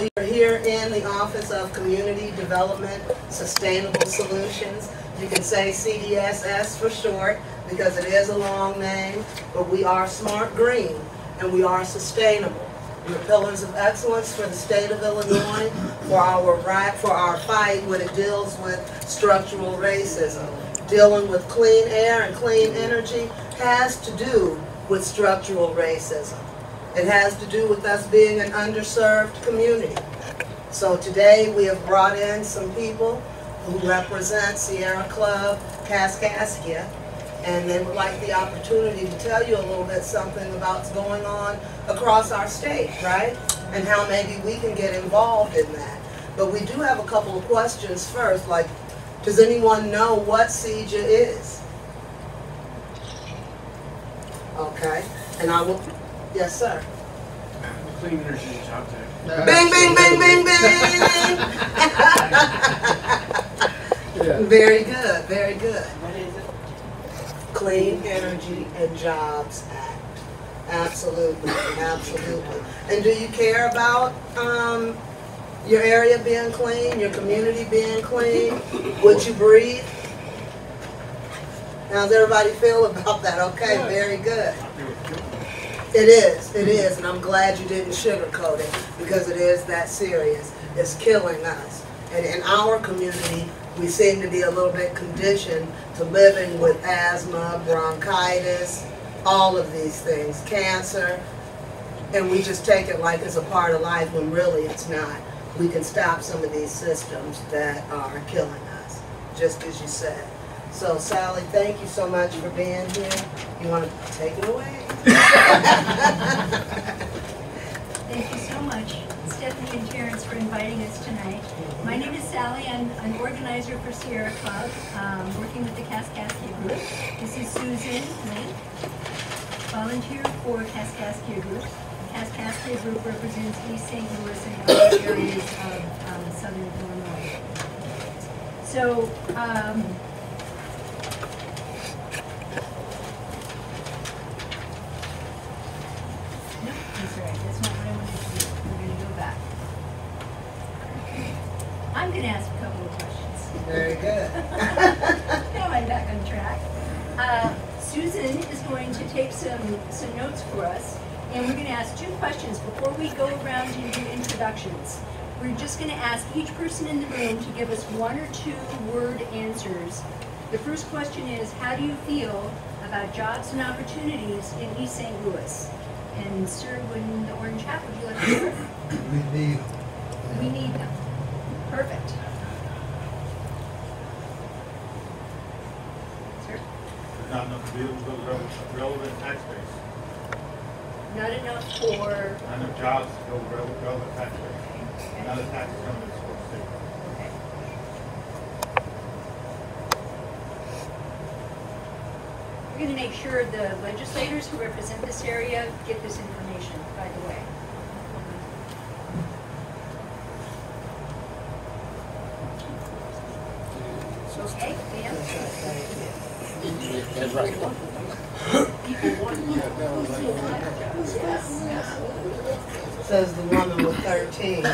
We are here in the Office of Community Development Sustainable Solutions. You can say CDSS for short because it is a long name, but we are smart green and we are sustainable. We're pillars of excellence for the state of Illinois for our fight when it deals with structural racism. Dealing with clean air and clean energy has to do with structural racism. It has to do with us being an underserved community. So today we have brought in some people who represent Sierra Club Kaskaskia, and they would like the opportunity to tell you a little bit something about what's going on across our state, right? And how maybe we can get involved in that. But we do have a couple of questions first, like, does anyone know what CEJA is? Okay, and I will, yes sir. Clean Energy Job Tech. Bing, bing, bing, bing, bing! Very good, very good. What is it? Clean Energy and Jobs Act. Absolutely, absolutely. And do you care about your area being clean, your community being clean, what you breathe? How's everybody feel about that? Okay, very good. It is, and I'm glad you didn't sugarcoat it because it is that serious. It's killing us. And in our community, we seem to be a little bit conditioned to living with asthma, bronchitis, all of these things, cancer, and we just take it like it's a part of life when really it's not. We can stop some of these systems that are killing us, just as you said. So Sally, thank you so much for being here. You want to take it away? Thank you so much, Stephanie and Terrence, for inviting us tonight. My name is Sally. I'm an organizer for Sierra Club, working with the Kaskaskia Group. This is Susan Link, volunteer for Kaskaskia Group. The Kaskaskia Group represents East St. Louis and other areas of southern Illinois. So, I'm going to ask a couple of questions. Very good. Now I'm back on track. Susan is going to take some notes for us, and we're going to ask 2 questions before we go around and do introductions. We're just going to ask each person in the room to give us 1 or 2 word answers. The first question is, how do you feel about jobs and opportunities in East St. Louis? And sir, in the orange hat, would you like to start? We need them. We need them. Perfect. Sir? Not enough to be able to build a relevant tax base. Not enough for... Not enough jobs to build a relevant tax base. Okay. Not a tax coming to the state. Okay. We're going to make sure the legislators who represent this area get this information, by the way. Okay, ma'am? That's right. Says the woman with 13.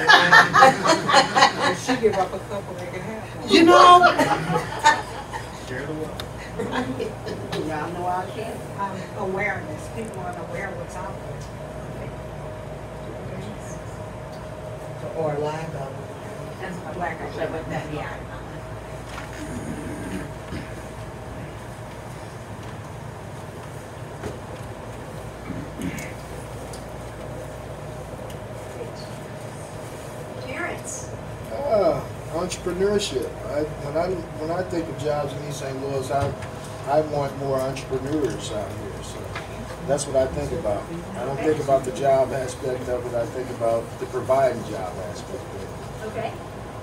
If she give up a couple, they can have one. You know? Share the wealth. Y'all know I can't. Awareness. People aren't aware what's out there. Or lack of. That's my black I said, but that, yeah. Terrence? Entrepreneurship. When I think of jobs in East St. Louis, I want more entrepreneurs out here. So that's what I think about. I don't think about the job aspect of it. I think about the providing job aspect of it. Okay.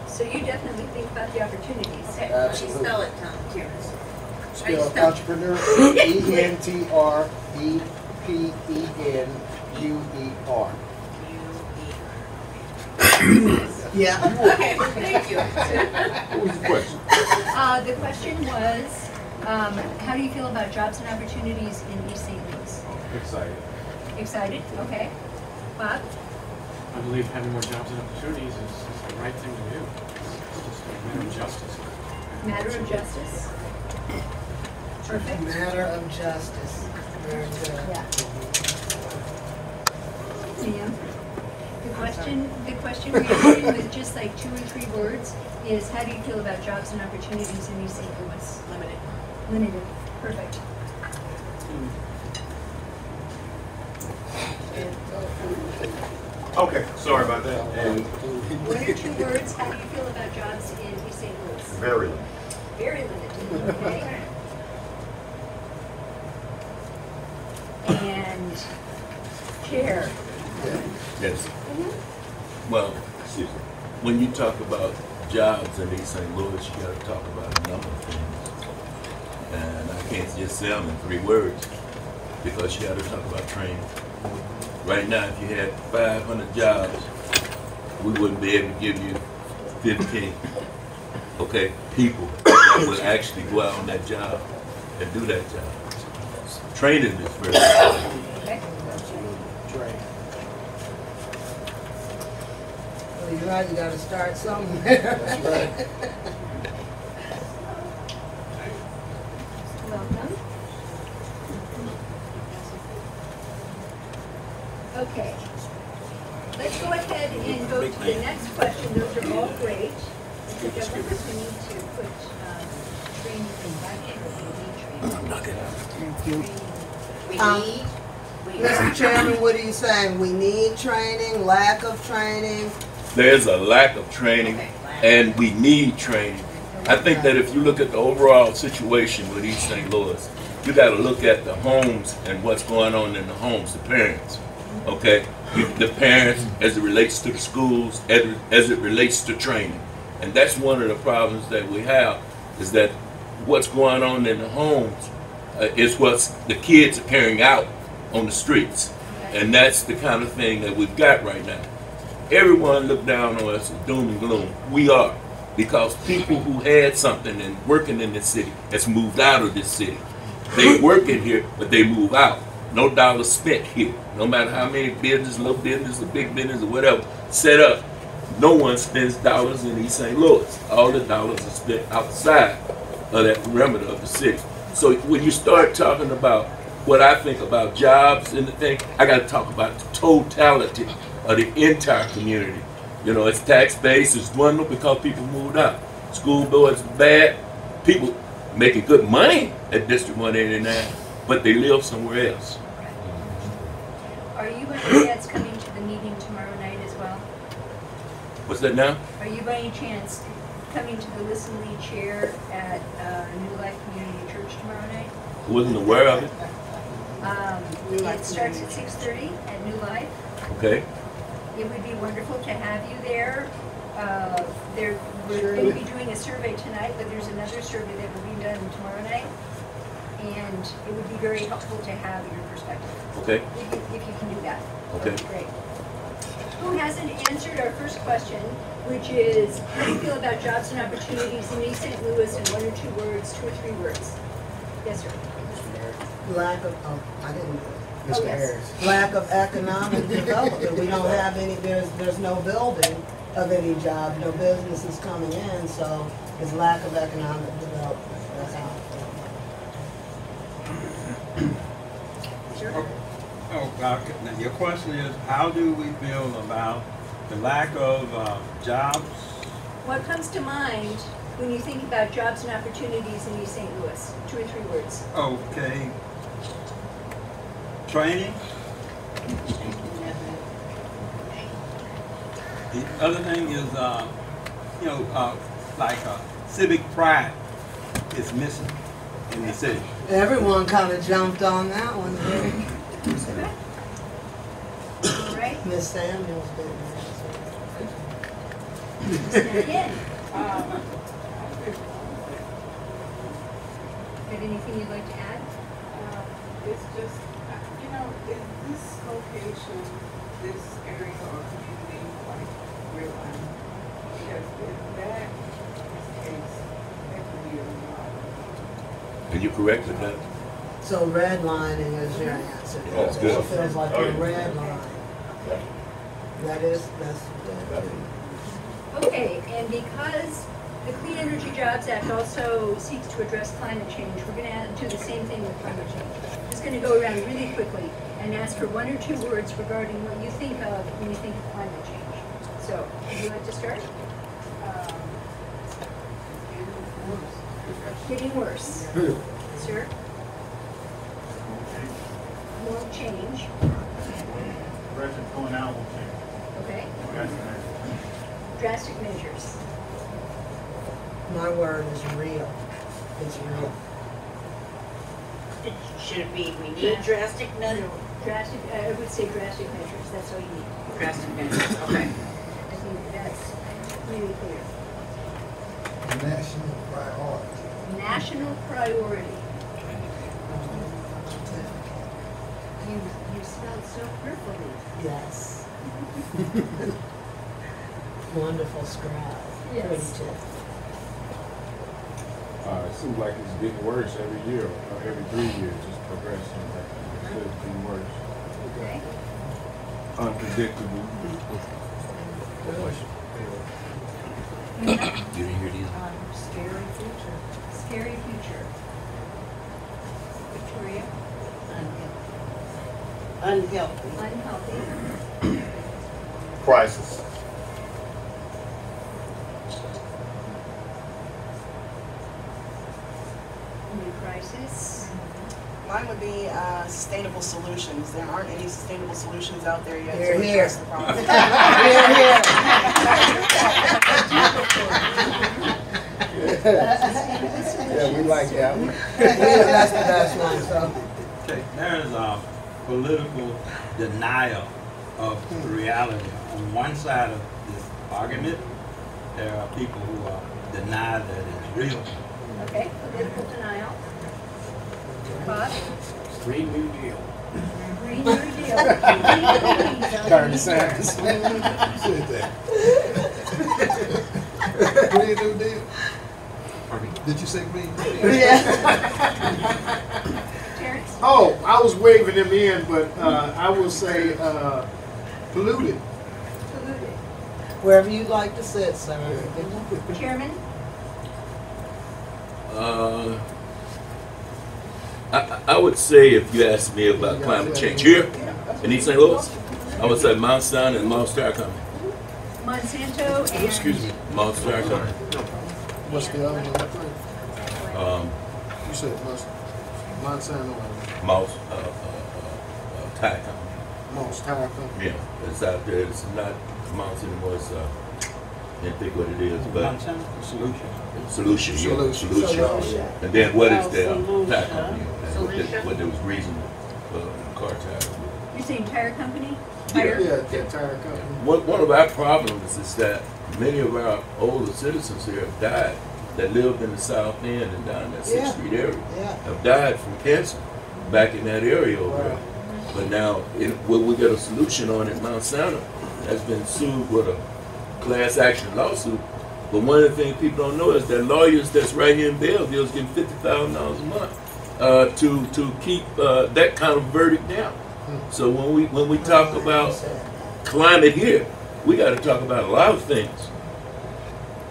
So you definitely think about the opportunities. Okay, Absolutely. how do you spell it, Terrence? Spell entrepreneur, E-N-T-R-E-P-E-N-U-E-R. Yeah. Okay, thank you. What was the question? The question was, how do you feel about jobs and opportunities in East St. Louis? Excited. Excited? Okay. Bob? I believe having more jobs and opportunities is the right thing to do. It's just a matter of justice. Matter of justice. Perfect. Matter of justice. Very good. Yeah. Ma'am, the question regarding with just like 2 or 3 words is, how do you feel about jobs and opportunities in East St. Louis? Limited. Limited. Perfect. Okay, sorry about that. And 1 or 2 words, how do you feel about jobs in East St. Louis? very limited. Very limited, okay? And Chair. Yes. Well, excuse me. When you talk about jobs in East St. Louis, you got to talk about a number of things. And I can't just say them in 3 words because you got to talk about training. Right now, if you had 500 jobs, we wouldn't be able to give you 15, okay, people that would actually go out on that job and do that job. Training is very important. Okay. Train. Well, you're right, you gotta start somewhere. That's right. Welcome. Okay. Let's go ahead and go to the next question. Those are all great. Mr. Jefferson, we need to put training in training. We Mr. Chairman, what are you saying? We need training, lack of training? There's a lack of training, and we need training. I think that if you look at the overall situation with East St. Louis, you got to look at the homes and what's going on in the homes, the parents. Okay, the parents as it relates to the schools, as it relates to training, and that's one of the problems that we have, is that what's going on in the homes is what's the kids are carrying out on the streets, and that's the kind of thing that we've got right now. Everyone look down on us as doom and gloom. We are, because people who had something and working in this city has moved out of this city. They work in here, but they move out. No dollars spent here. No matter how many business, little business, or big business, or whatever, set up, no one spends dollars in East St. Louis. All the dollars are spent outside of that perimeter of the city. So when you start talking about what I think about jobs and the thing, I got to talk about the totality of the entire community. You know, it's tax base is dwindled because people moved out. School boards bad. People making good money at District 189, but they live somewhere else. Are you by any chance coming to the meeting tomorrow night as well? What's that now? Are you by any chance coming to the Listen Lead chair at New Life Community Church tomorrow night? Wasn't aware of it. It starts at 6:30 at New Life. Okay. It would be wonderful to have you there. We're going to be doing a survey tonight, but there's another survey that will be done tomorrow night. And it would be very helpful to have your perspective. Okay. If you can do that. Okay. That'd be great. Who hasn't answered our first question, which is, how do you feel about jobs and opportunities in East St. Louis in 1 or 2 words, 2 or 3 words? Yes, sir. Lack of, I didn't do it. Oh, Mr. yes. Harris. Lack of economic development. We don't have any, there's no building of any job, no businesses coming in, so it's lack of economic development. That's how. Sure. Now your question is, how do we feel about the lack of jobs? What comes to mind when you think about jobs and opportunities in East St. Louis? 2 or 3 words. Okay. Training. The other thing is, civic pride is missing in the city. Everyone kind of jumped on that one. All right. Miss Samuels did. Again. Got anything you'd like to add? It's just, in this location, this area or community, like Redline, because if that is the case, that could be a lot. And you correct with that? So redlining is your answer. That's good. It feels like a red line. That's. Okay, and because the Clean Energy Jobs Act also seeks to address climate change, we're gonna do the same thing with climate change. Just gonna go around really quickly and ask for 1 or 2 words regarding what you think of when you think of climate change. So, would you like to start? Getting worse. Sir? Won't change. President going out will change. Okay. That's the next. Drastic measures. My word is real. It's real. Should it be, we need drastic measures? Drastic, I would say drastic measures, that's all you need. Drastic measures, okay. I think that's really clear. National priority. National priority. You spelled so carefully. Yes. Wonderful scribe. Yes. Pretty tip. It seems like it's getting worse every year, or every 3 years, it's progressing. It's getting worse. Okay. Unpredictable. You didn't hear these? Scary future. Scary future. Victoria? Unhealthy. Unhealthy. Crisis. New crisis. Mine would be sustainable solutions. There aren't any sustainable solutions out there yet Here, to here. address the problem. Yeah, we like that one. That's the best one, so. Okay, there is a political denial of the reality. On one side of this argument, there are people who deny that it's real. Okay, political denial. Bob? Green New Deal. Green New Deal. Bernie Sanders. Said that. Green New Deal? Pardon me? Did you say Green New Deal? Terrence? Oh, I was waving him in, but I will say polluted. Polluted. Wherever you'd like to sit, sir. Chairman? I would say, if you ask me about climate change here in East St. Louis, I would say Mount Sinai and Mount Star Company. Monsanto and... Excuse me, Mount Star Company. What's the other one? You said Monsanto and Mount Tire Company. Moss Tire Company. Yeah, it's out there. It's not Mount anymore. It's I can't think what it is, but Solution. Yeah, Solution. And then what is their tire company? What there was reason for car tire. You're saying tire company? Yeah. Yeah, Tire Company. One of our problems is that many of our older citizens here have died that lived in the South End and down that 6th Street area. Yeah. Have died from cancer back in that area over there. But now, will we get a solution on it? Mount Sinai has been sued with a class action lawsuit. But one of the things people don't know is that lawyers that's right here in Belleville is getting $50,000 a month to keep that kind of verdict down. So when we talk about climate here, we got to talk about a lot of things.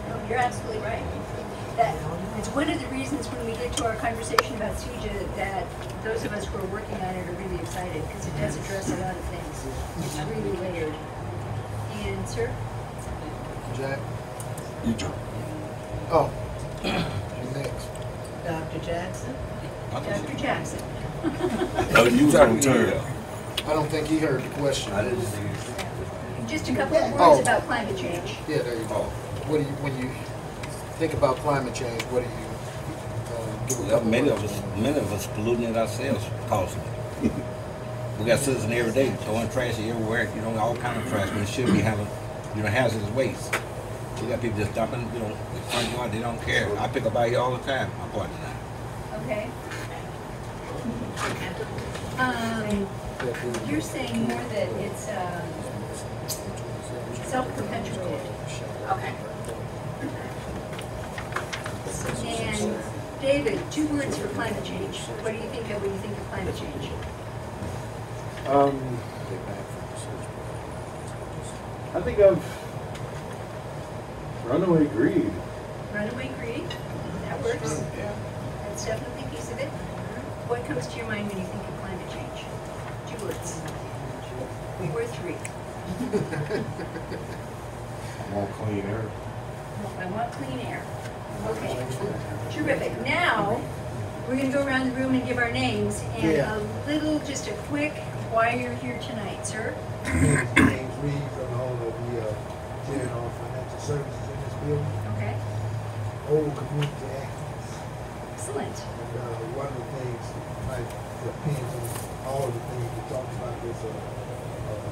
No, you're absolutely right. That it's one of the reasons when we get to our conversation about CEJA that those of us who are working on it are really excited, because it does address a lot of things. It's really layered. And sir? Jack. You do. Oh, you next. Dr. Jackson? Dr. Jackson. Oh, you talking turn. I don't think he heard the question. Just a couple of words Oh. about climate change. Yeah, there you go. What do you, when you think about climate change, what do you give a couple Many words? many of us polluting it ourselves, constantly. We got citizens every day throwing trash everywhere, all kind of trash, but it should be having, hazardous waste. We got people just dumping, in front yard, they don't care. I pick up out here all the time, my partner and I. Okay. You're saying more that it's self-perpetuated. Okay. And David, 2 words for climate change. What do you think of when you think of climate change? I think of Runaway Greed. Runaway greed, that works. That's definitely a piece of it. What comes to your mind when you think of climate change? 2 words. Or 3. I want clean air. I want clean air. Okay, terrific. Now, we're gonna go around the room and give our names and Yeah. a little, just a quick, why you're here tonight, sir. James Reed, from the owner of the General Financial Services in this building, Okay, old community actors. excellent. And one of the things, like, depends on all of the things we talked about, is a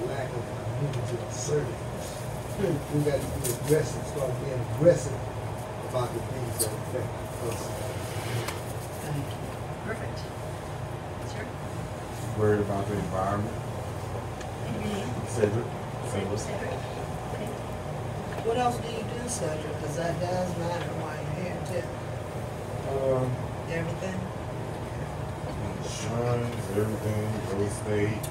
lack of community assertiveness. We got to be aggressive, start being aggressive about the things that affect us. Perfect. Sir, Worried about the environment. and your name? Cedric. Cedric. Okay. What else do you do, Cedric? Because that does matter while you're here too. Everything? Insurance, everything, real estate,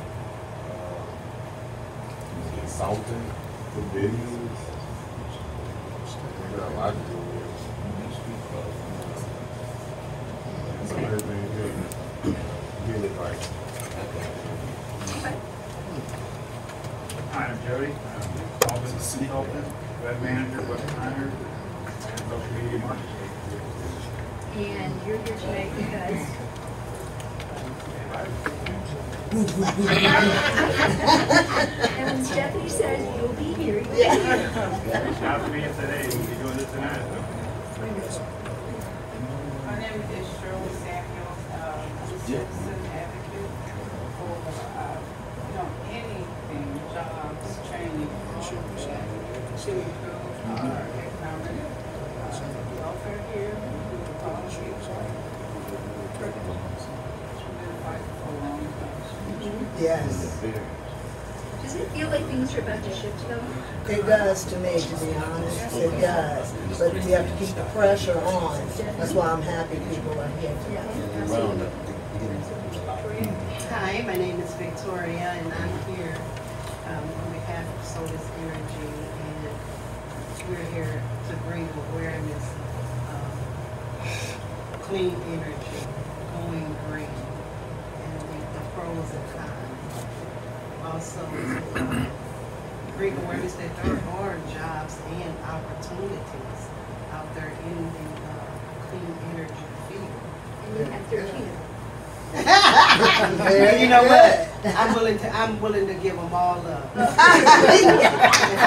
consulting for business. We got a lot to do with it. So everything good advice. Okay. Hi, I'm Jody. I'm a business consultant, web manager, web designer, and social media marketing. And you're here tonight because? And when Stephanie says you'll be here, you'll be here. Not for me today, we'll be doing this tonight. My name is Shirley Samuels. I'm a citizen advocate for, anything, jobs, training, to improve our economic welfare here. Yes. Does it feel like things are about to shift though? It does to me, to be honest. It does. But we have to keep the pressure on. That's why I'm happy people are here. Hi, my name is Victoria, and I'm here on behalf of Solus Energy, and we're here to bring awareness of clean energy, going green, and the pros and cons. Also, bring awareness that there are jobs and opportunities out there in the clean energy field. And you have 13 of them. You know what? I'm willing to give them all up. If I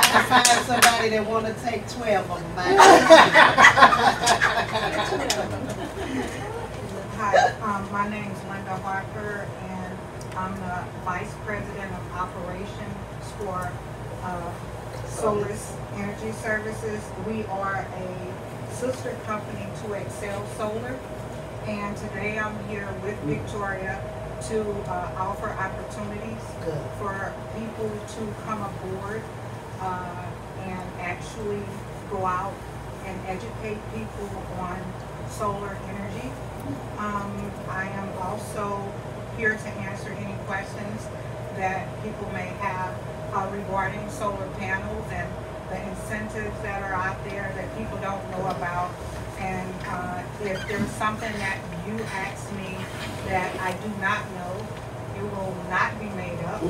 can find somebody that want to take 12 of them, Hi, my name's Linda Harper, and I'm the Vice President of Operations for Solus Energy Services. We are a sister company to Excel Solar. And today I'm here with Victoria to offer opportunities for people to come aboard and actually go out and educate people on solar energy. I am also here to answer any questions that people may have regarding solar panels and the incentives that are out there that people don't know about. And if there's something that you ask me that I do not know, it will not be made up.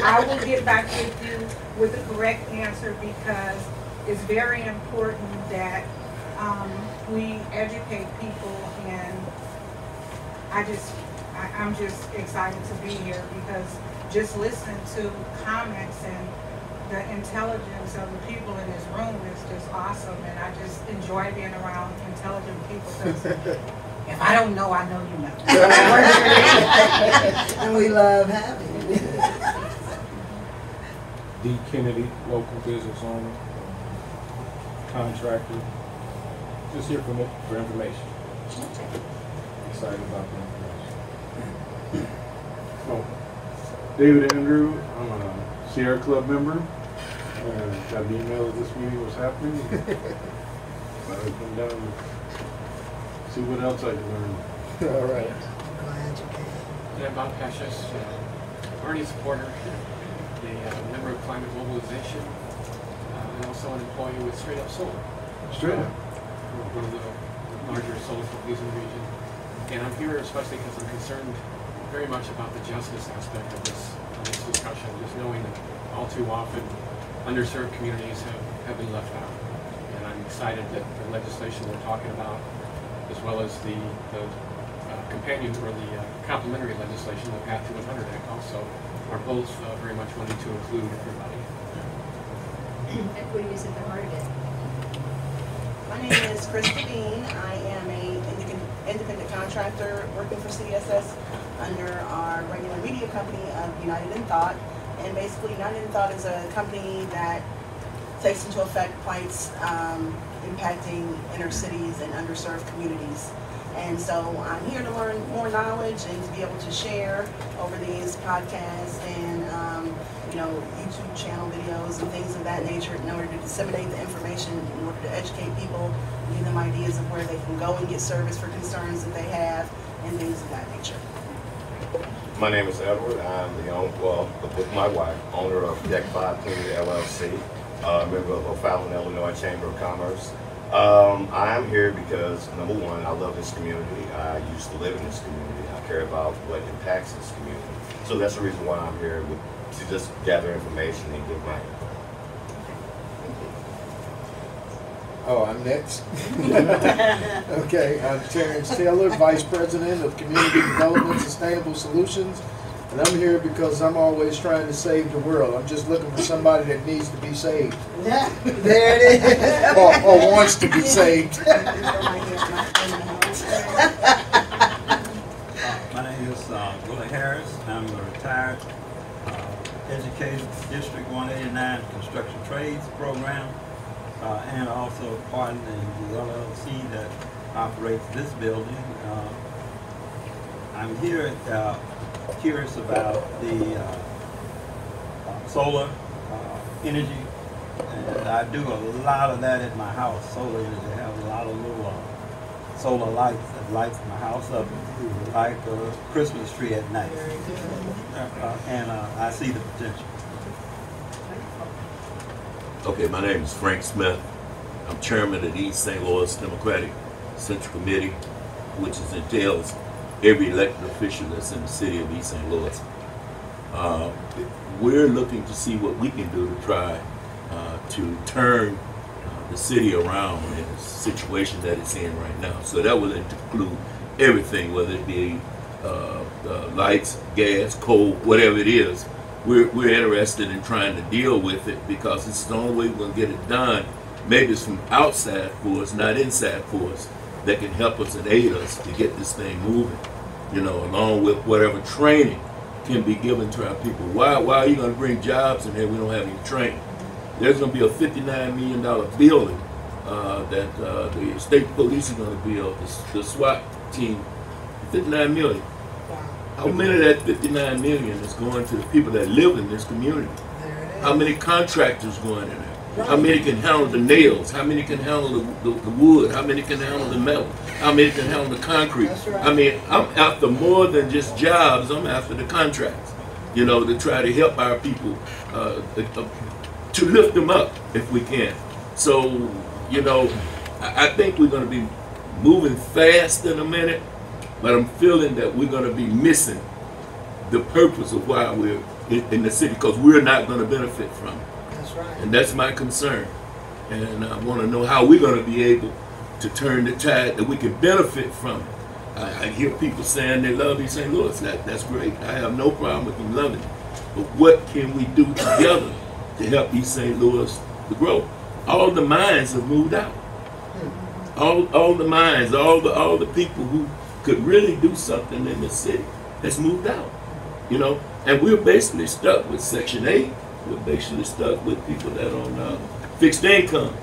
I will get back with you with the correct answer, because it's very important that we educate people, and I'm just excited to be here, because just listening to comments and the intelligence of the people in this room is just awesome, and I just enjoy being around intelligent people, because if I don't know, I know you know. And we love having you. D. Kennedy, local business owner, contractor. Just here for information. Excited about the information. Oh, David Andrew, I'm a Sierra Club member. Got an email that this meeting was happening. But I come down and see what else I can learn. All right. Glad you came. Yeah, Bob Cassius, Bernie supporter. a member of Climate Mobilization, and also an employee with Straight Up Solar. Straight up. One of the larger solar companies in the region. And I'm here especially because I'm concerned very much about the justice aspect of this discussion, just knowing that all too often underserved communities have been left out. And I'm excited that the legislation we're talking about, as well as the companion or the complementary legislation, the Path to 100 Act also, are both very much wanting to include everybody. Equity is at the heart of it. My name is Krista Bean. I am a independent contractor working for CSS under our regular media company of United in Thought. And basically, United in Thought is a company that takes into effect plights impacting inner cities and underserved communities. And so I'm here to learn more knowledge and to be able to share over these podcasts and YouTube channel videos and things of that nature in order to disseminate the information, in order to educate people, give them ideas of where they can go and get service for concerns that they have and things of that nature. My name is Edward. I'm the owner, well, with my wife, owner of Deck 5 Community LLC, member of O'Fallon, Illinois Chamber of Commerce. I am here because, number one, I love this community. I used to live in this community. I care about what impacts this community. So that's the reason why I'm here, to just gather information and give my input. Oh, I'm next? Okay, I'm Terrence Taylor, Vice President of Community Development Sustainable Solutions. And I'm here because I'm always trying to save the world. I'm just looking for somebody that needs to be saved. Yeah, there it is. or wants to be saved. My name is Willie Harris. I'm a retired educator for District 189 Construction Trades Program, and also partner in the LLC that operates this building. I'm here curious about the solar energy, and I do a lot of that at my house. Solar energy. I have a lot of little solar lights that lights my house up like a Christmas tree at night. And I see the potential. Okay, my name is Frank Smith. I'm chairman of the East St. Louis Democratic Central Committee, which entails every elected official that's in the city of East St. Louis. We're looking to see what we can do to try to turn the city around in the situation that it's in right now. So that will include everything, whether it be lights, gas, coal, whatever it is. We're interested in trying to deal with it because it's the only way we're going to get it done. Maybe it's from outside force, not inside force, that can help us and aid us to get this thing moving, you know, along with whatever training can be given to our people. Why are you going to bring jobs in here we don't have any training? There's going to be a $59 million building that the state police are going to build, the SWAT team, $59 million. How many of that $59 million is going to the people that live in this community? How many contractors going in there? How many can handle the nails? How many can handle the wood? How many can handle the metal? How many can handle the concrete? I mean, I'm after more than just jobs. I'm after the contracts, you know, to try to help our people, to lift them up if we can. So, you know, I think we're going to be moving fast in a minute, but I'm feeling that we're going to be missing the purpose of why we're in the city, because we're not going to benefit from it. That's right. And that's my concern. And I want to know how we're going to be able to turn the tide that we can benefit from it. I hear people saying they love East St. Louis. That's great. I have no problem with them loving it. But what can we do together to help East St. Louis to grow? All the mines have moved out. All the mines, all the people who could really do something in the city has moved out. You know, and we're basically stuck with Section 8. We're basically stuck with people that are on fixed income.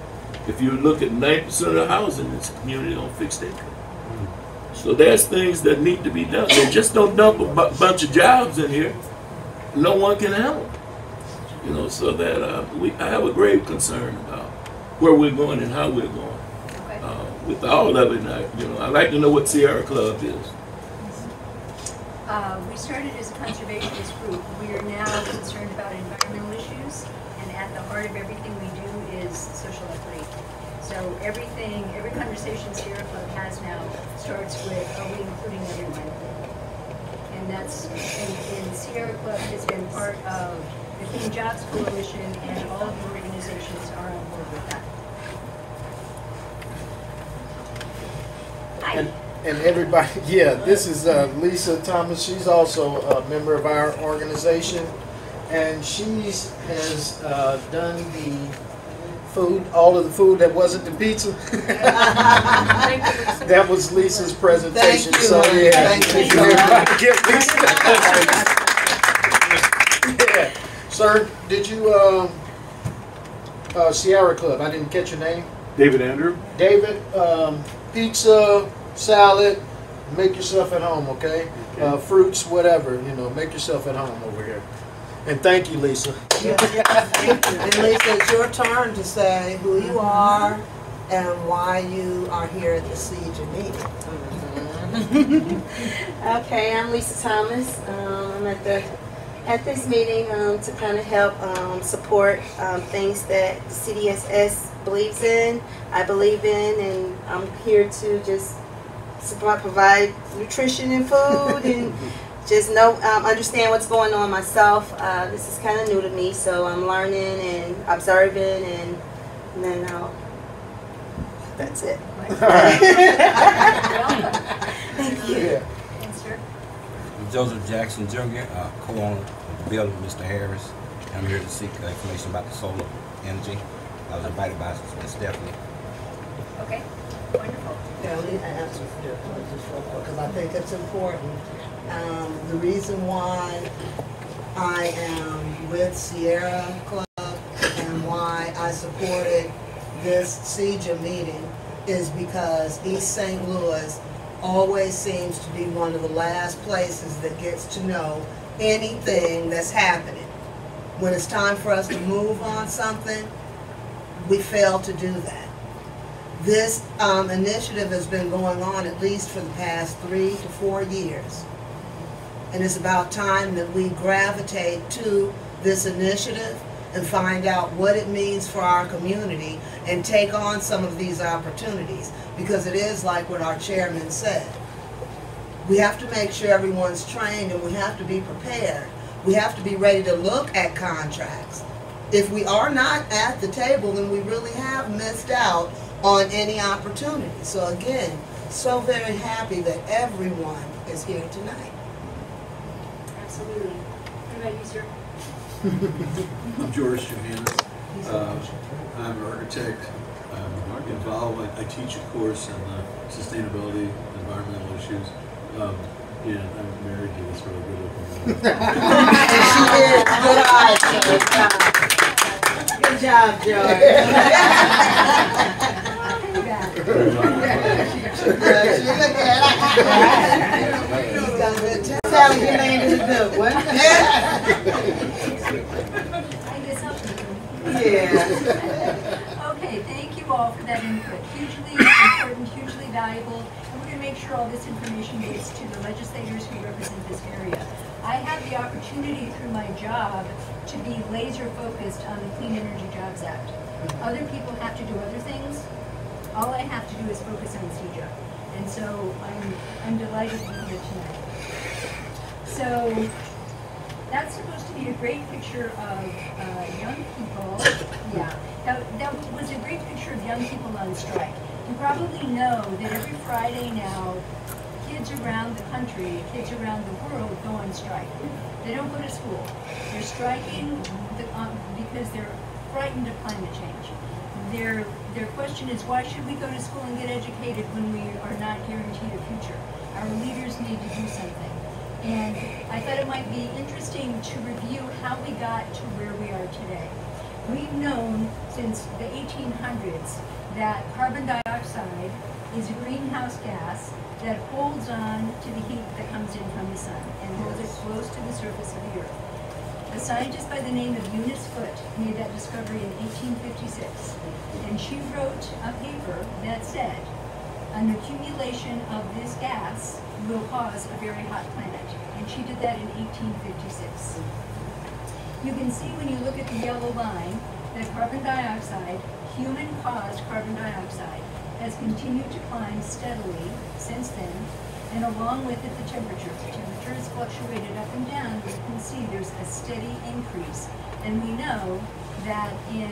If you look at 90% of the housing in this community on fixed income. So there's things that need to be done. They just don't dump a bunch of jobs in here. No one can handle it. You know, so that I have a grave concern about where we're going and how we're going. With all of it, I'd like to know what Sierra Club is. We started as a conservationist group. We are now concerned about environmental issues, and at the heart of everything we do is social equity. So every conversation Sierra Club has now starts with, are we including everyone? And Sierra Club has been part of the Clean Jobs Coalition, and all of the organizations are on board with that. Hi. And everybody, yeah, this is Lisa Thomas. She's also a member of our organization, and she has done the food, all of the food that wasn't the pizza. That was Lisa's presentation. Thank you. So yeah, Thank you. everybody give Lisa. Yeah, sir, did you Sierra Club? I didn't catch your name. David Andrew. David, pizza, salad, make yourself at home, okay? Fruits, whatever, make yourself at home over here. And thank you, Lisa. And Lisa, it's your turn to say who you are and why you are here at the CEJA meeting. Okay, I'm Lisa Thomas. I'm at this meeting to kind of help support things that the CDSS believes in, I believe in, and I'm here to just provide nutrition and food and just understand what's going on myself. This is kind of new to me, so I'm learning and observing, and then that's it. Thank you. Yeah. Joseph Jackson Jr., co-owner of the building with Mr. Harris. I'm here to seek information about the solar energy. I was invited by Ms. Stephanie. Okay, wonderful. Yeah, let me answer just real quick, because I think it's important. The reason why I am with Sierra Club and why I supported this CEJA meeting is because East St. Louis always seems to be one of the last places that gets to know anything that's happening. When it's time for us to move on something, we fail to do that. This initiative has been going on at least for the past 3 to 4 years. And it's about time that we gravitate to this initiative and find out what it means for our community and take on some of these opportunities. Because it is like what our chairman said. We have to make sure everyone's trained, and we have to be prepared. We have to be ready to look at contracts. If we are not at the table, then we really have missed out on any opportunity. So again, so very happy that everyone is here tonight. Absolutely. What about you, sir? I'm George Johannes. I'm an architect. I'm involved. I teach a course on sustainability, environmental issues. And I'm married to this really good-looking woman. She did. Good eyes. Good job, George. Sally, your name is good. What? Yeah. Okay, thank you all for that input. Hugely important, hugely valuable, and we're going to make sure all this information gets to the legislators who represent this area. I have the opportunity through my job to be laser focused on the Clean Energy Jobs Act. Other people have to do other things. All I have to do is focus on CEJA. And so I'm delighted to be here tonight. So that's supposed to be a great picture of young people. Yeah, that was a great picture of young people on strike. You probably know that every Friday now, kids around the country, kids around the world go on strike. They don't go to school. They're striking because they're frightened of climate change. Their question is, why should we go to school and get educated when we are not guaranteed a future? Our leaders need to do something. And I thought it might be interesting to review how we got to where we are today. We've known since the 1800s that carbon dioxide is a greenhouse gas that holds on to the heat that comes in from the sun and holds it close to the surface of the earth. A scientist by the name of Eunice Foote made that discovery in 1856, and she wrote a paper that said, An accumulation of this gas will cause a very hot planet, and she did that in 1856. You can see when you look at the yellow line that carbon dioxide, human-caused carbon dioxide, has continued to climb steadily since then, and along with it the temperature. The temperature has fluctuated up and down, but you can see there's a steady increase. And we know that in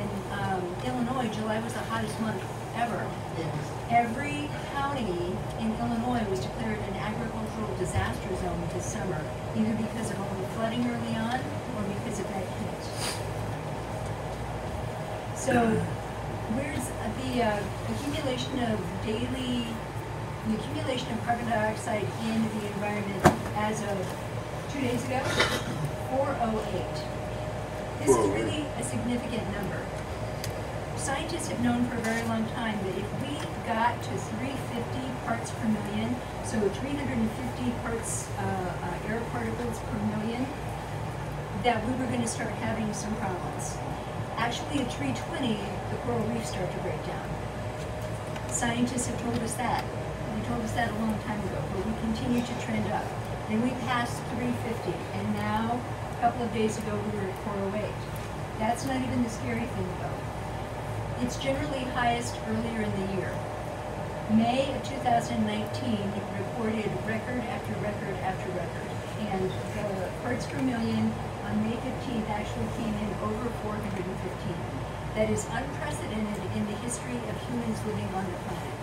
Illinois, July was the hottest month ever. Every county in Illinois was declared an agricultural disaster zone this summer, either because of all the flooding early on or because of that heat. So where's the accumulation of carbon dioxide in the environment as of 2 days ago? 408. This is really a significant number. Scientists have known for a very long time that if we got to 350 parts per million, so 350 parts air particles per million, that we were going to start having some problems. Actually, at 320, the coral reefs start to break down. Scientists have told us that. They told us that a long time ago, but we continue to trend up. Then we passed 350, and now, a couple of days ago, we were at 408. That's not even the scary thing, though. It's generally highest earlier in the year. May of 2019 recorded record after record after record, and the parts per million on May 15th actually came in over 415. That is unprecedented in the history of humans living on the planet.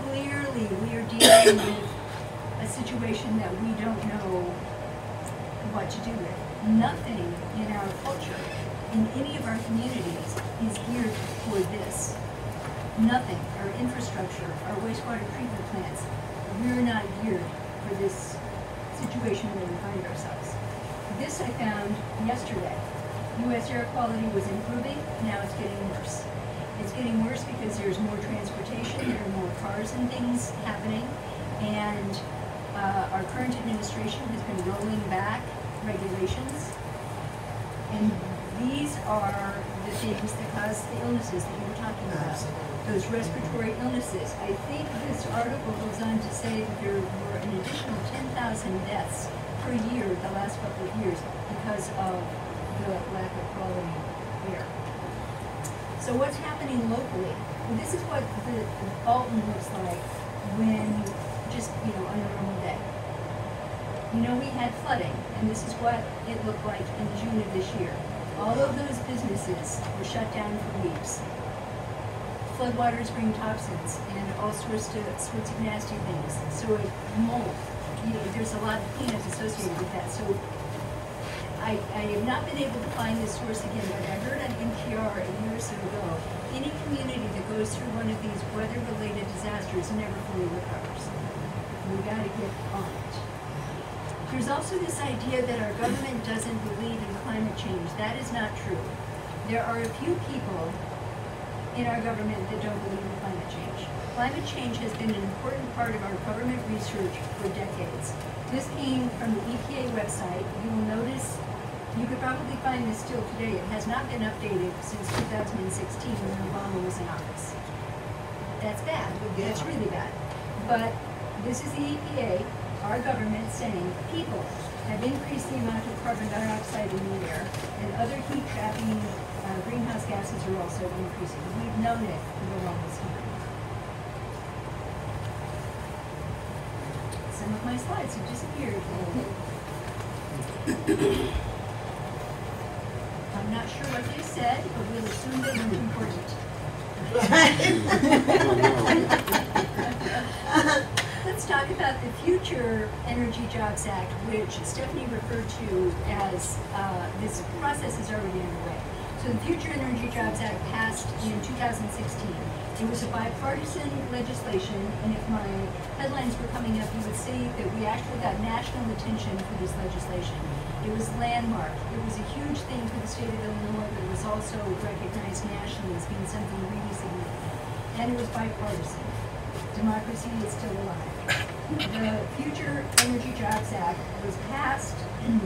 Clearly, we are dealing with a situation that we don't know what to do with. Nothing in our culture, in any of our communities, is geared for this. Nothing. Our infrastructure, our wastewater treatment plants, we're not geared for this situation where we find ourselves. This I found yesterday. U.S. air quality was improving, now it's getting worse. It's getting worse because there's more transportation, there are more cars and things happening, and our current administration has been rolling back regulations, and these are the things that cause the illnesses that you were talking about, those respiratory illnesses. I think this article goes on to say that there were an additional 10,000 deaths per year the last couple of years because of the lack of quality air. So what's happening locally? Well, this is what the Alton looks like when just, on a normal day. We had flooding, and this is what it looked like in June of this year. All of those businesses were shut down for weeks. Floodwaters bring toxins and all sorts of nasty things. So mold, there's a lot of cleanup associated with that. So I have not been able to find this source again, but I heard on NPR a year or so ago, any community that goes through one of these weather-related disasters never fully recovers. We got to get on it. There's also this idea that our government doesn't believe in climate change. That is not true. There are a few people in our government that don't believe in climate change. Climate change has been an important part of our government research for decades. This came from the EPA website. You will notice, you could probably find this still today. It has not been updated since 2016 when Obama was in office. That's bad. That's really bad. But this is the EPA, our government, saying people have increased the amount of carbon dioxide in the air, and other heat-trapping greenhouse gases are also increasing. We've known it for the longest time. Some of my slides have disappeared. I'm not sure what they said, but we'll assume they were important. Let's talk about the Future Energy Jobs Act, which Stephanie referred to as this process is already underway. So the Future Energy Jobs Act passed in 2016. It was a bipartisan legislation, and if my headlines were coming up, you would see that we actually got national attention for this legislation. It was landmark. It was a huge thing for the state of Illinois, but it was also recognized nationally as being something really significant. And it was bipartisan. Democracy is still alive. The Future Energy Jobs Act was passed, and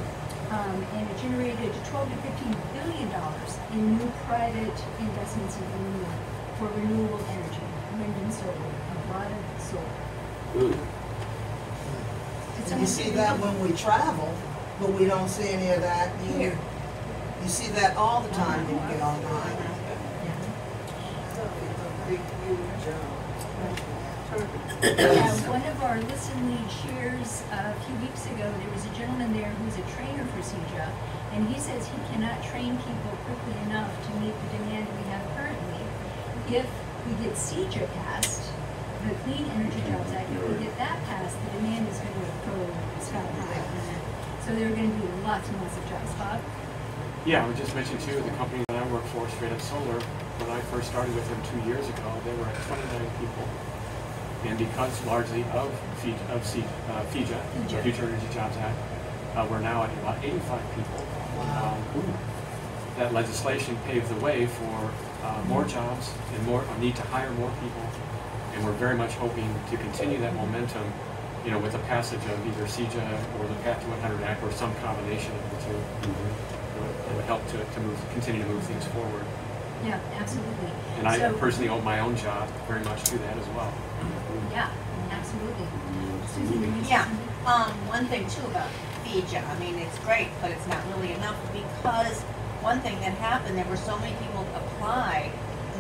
it generated $12 to $15 billion in new private investments in Illinois for renewable energy, wind and solar. lot of solar. Good. And you see that when we travel, but we don't see any of that here. You see that all the time when you get online. Yeah, one of our Listen Lead shares a few weeks ago, there was a gentleman there who's a trainer for CEJA, and he says he cannot train people quickly enough to meet the demand we have currently. If we get CEJA passed, the Clean Energy Jobs Act, if we get that passed, the demand is going to go sky high. So there are going to be lots and lots of jobs. Bob? Yeah, I would just mention too, the company that I work for, Straight Up Solar, when I first started with them 2 years ago, they were at 29 people. And because largely of FEJA, the Future Energy Jobs Act, we're now at about 85 people. That legislation paved the way for more jobs and more need to hire more people. And we're very much hoping to continue that momentum, you know, with the passage of either CEJA or the Path to 100 Act or some combination of the two. It would help to continue to move things forward. Yeah, absolutely. And I personally owe my own job very much to that as well. Yeah, absolutely. Yeah, one thing too about FEJA, I mean, it's great, but it's not really enough because one thing that happened, there were so many people applied,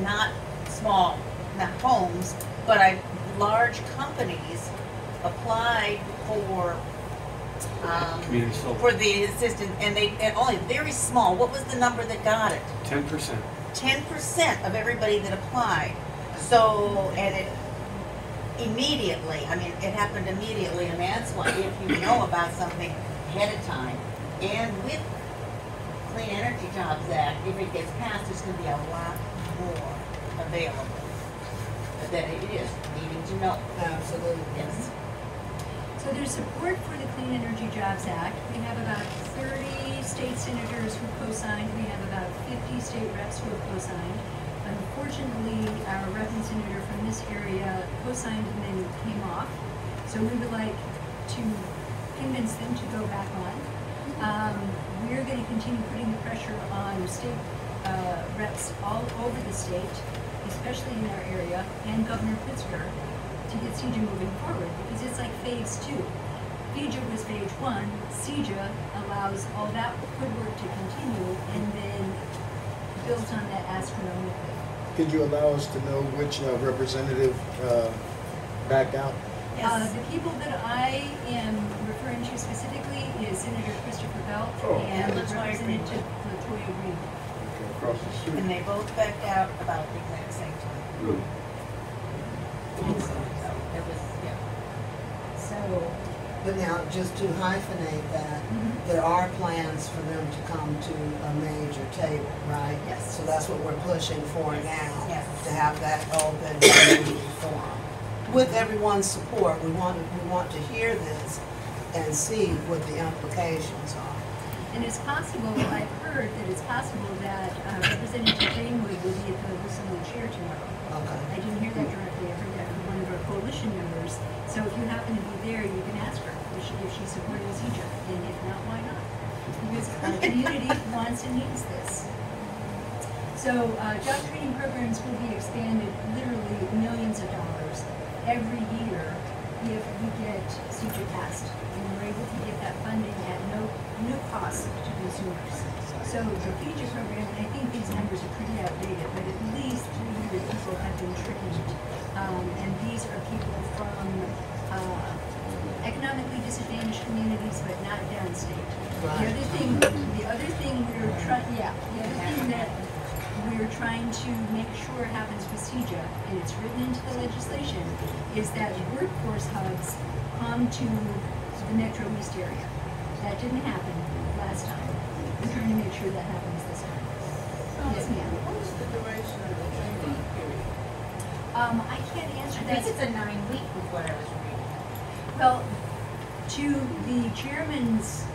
not small, not homes, but large companies applied for the assistance, and only very small. What was the number that got it? 10%. 10% of everybody that applied. So, and it immediately, I mean, it happened immediately, and that's why if you know about something ahead of time, and with Clean Energy Jobs Act, if it gets passed, there's going to be a lot more available than it is needing to know. Absolutely. Yes. So there's support for the Clean Energy Jobs Act. We have about 30 state senators who co-signed. We have about 50 state reps who have co-signed. Unfortunately, our rep and senator from this area co-signed and then came off. So we would like to convince them to go back on. We're going to continue putting the pressure on state reps all over the state, especially in our area, and Governor Pritzker, to get CEJA moving forward, because it's like phase 2. FEJA was phase 1, CEJA allows all that good work to continue and then builds on that astronomically. Could you allow us to know which representative backed out? The people that I am referring to specifically is Senator Christopher Belt and Representative Latoya Green. Okay, across the street. And they both backed out about the exact same time. Really? It was, yeah. So, but now, just to hyphenate that, there are plans for them to come to a major table, right? Yes. So that's what we're pushing for now, Yes. to have that open community forum. With everyone's support, we want to hear this and see what the implications are. and it's possible, I've heard that it's possible that Representative Greenwood will be at the Listen Lead chair tomorrow. Okay. I didn't hear that directly, I heard that from one of our coalition members. So if you happen to be there, you can ask her if she's supporting CEJA, and if not, why not? Because the community wants and needs this. So job training programs will be expanded literally millions of dollars every year if we get CEJA passed. And we're able to get that funding at no cost to consumers. So the FEJA program, and I think these numbers are pretty outdated, but at least 300 people have been trained. And these are people from economically disadvantaged communities, but not downstate. Right. The other thing that we're trying to make sure happens with CEJA, and it's written into the legislation, is that workforce hubs come to the Metro East area. That didn't happen last time. We're trying to make sure that happens this time. Yes, ma'am. What is the duration of the training period? I can't answer that. I think it's a 9-week with what I was reading. Well, to the chairman's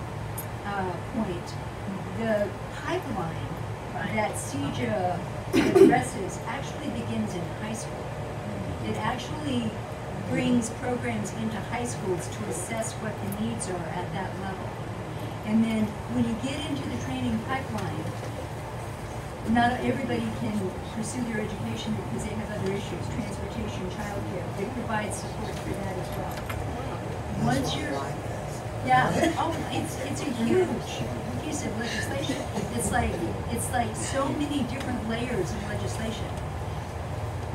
point, the pipeline that CEJA addresses actually begins in high school. It actually brings programs into high schools to assess what the needs are at that level. And then when you get into the training pipeline, not everybody can pursue their education because they have other issues, transportation, childcare. It provides support for that as well. Once you're, yeah, oh, it's a huge piece of legislation. It's like so many different layers of legislation.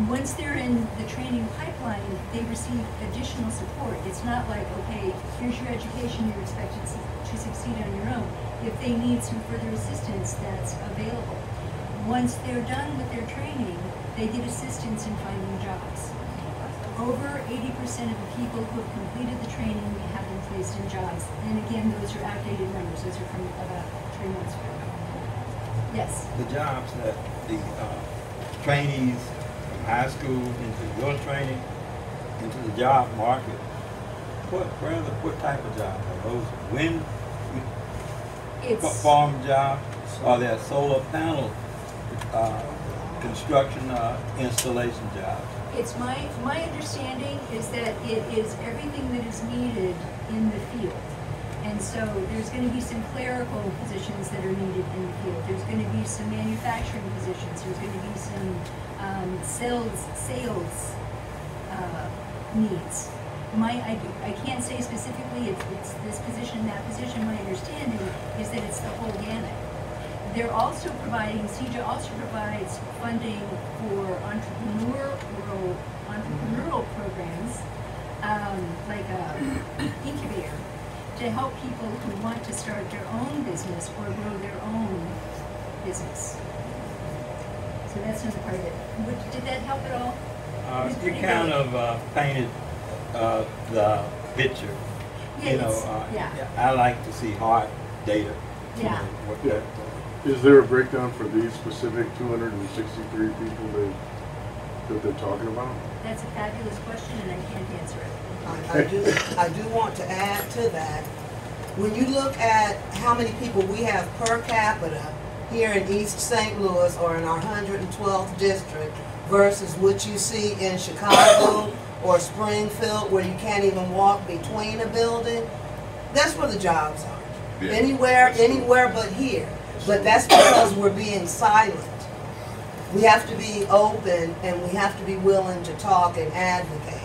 Once they're in the training pipeline, they receive additional support. It's not like, okay, here's your education, you're expected to succeed on your own. If they need some further assistance, that's available. Once they're done with their training, they get assistance in finding jobs. Over 80% of the people who have completed the training have been placed in jobs. And again, those are outdated numbers. Those are from about 3 months ago. Yes? The jobs that the trainees from high school into your training, into the job market, what type of job are those? Wind farm jobs? Are there solar panel construction installation jobs? It's my understanding is that it is everything that is needed in the field. And so there's going to be some clerical positions that are needed in the field. There's going to be some manufacturing positions. There's going to be some sales needs. I can't say specifically it's this position, that position. My understanding is that it's the whole gamut. They're also providing, CEJA also provides funding for entrepreneurial programs, like a incubator, to help people who want to start their own business or grow their own business. So that's another part of it. Did that help at all? You kind of painted the picture. Yeah, You know, yeah. I like to see hard data. Yeah. Is there a breakdown for these specific 263 people that they're talking about? That's a fabulous question, and I can't answer it. I do want to add to that. When you look at how many people we have per capita here in East St. Louis or in our 112th district versus what you see in Chicago or Springfield, where you can't even walk between a building, that's where the jobs are. Yeah. Anywhere but here. But that's because we're being silent. We have to be open and we have to be willing to talk and advocate.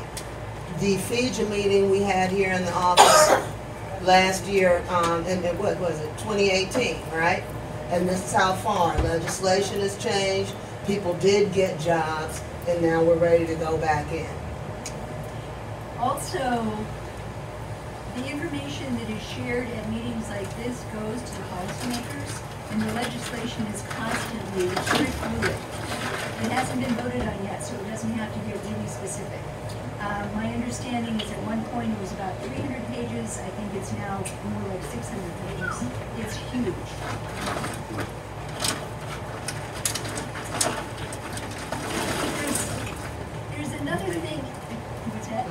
The FEJA meeting we had here in the office last year, and what was it, 2018, right? And this is how far legislation has changed. People did get jobs, and now we're ready to go back in. Also, the information that is shared at meetings like this goes to the policymakers, and the legislation is constantly very fluid. It hasn't been voted on yet, so it doesn't have to get really specific. My understanding is at one point it was about 300 pages. I think it's now more like 600 pages. It's huge. There's another thing. What's that?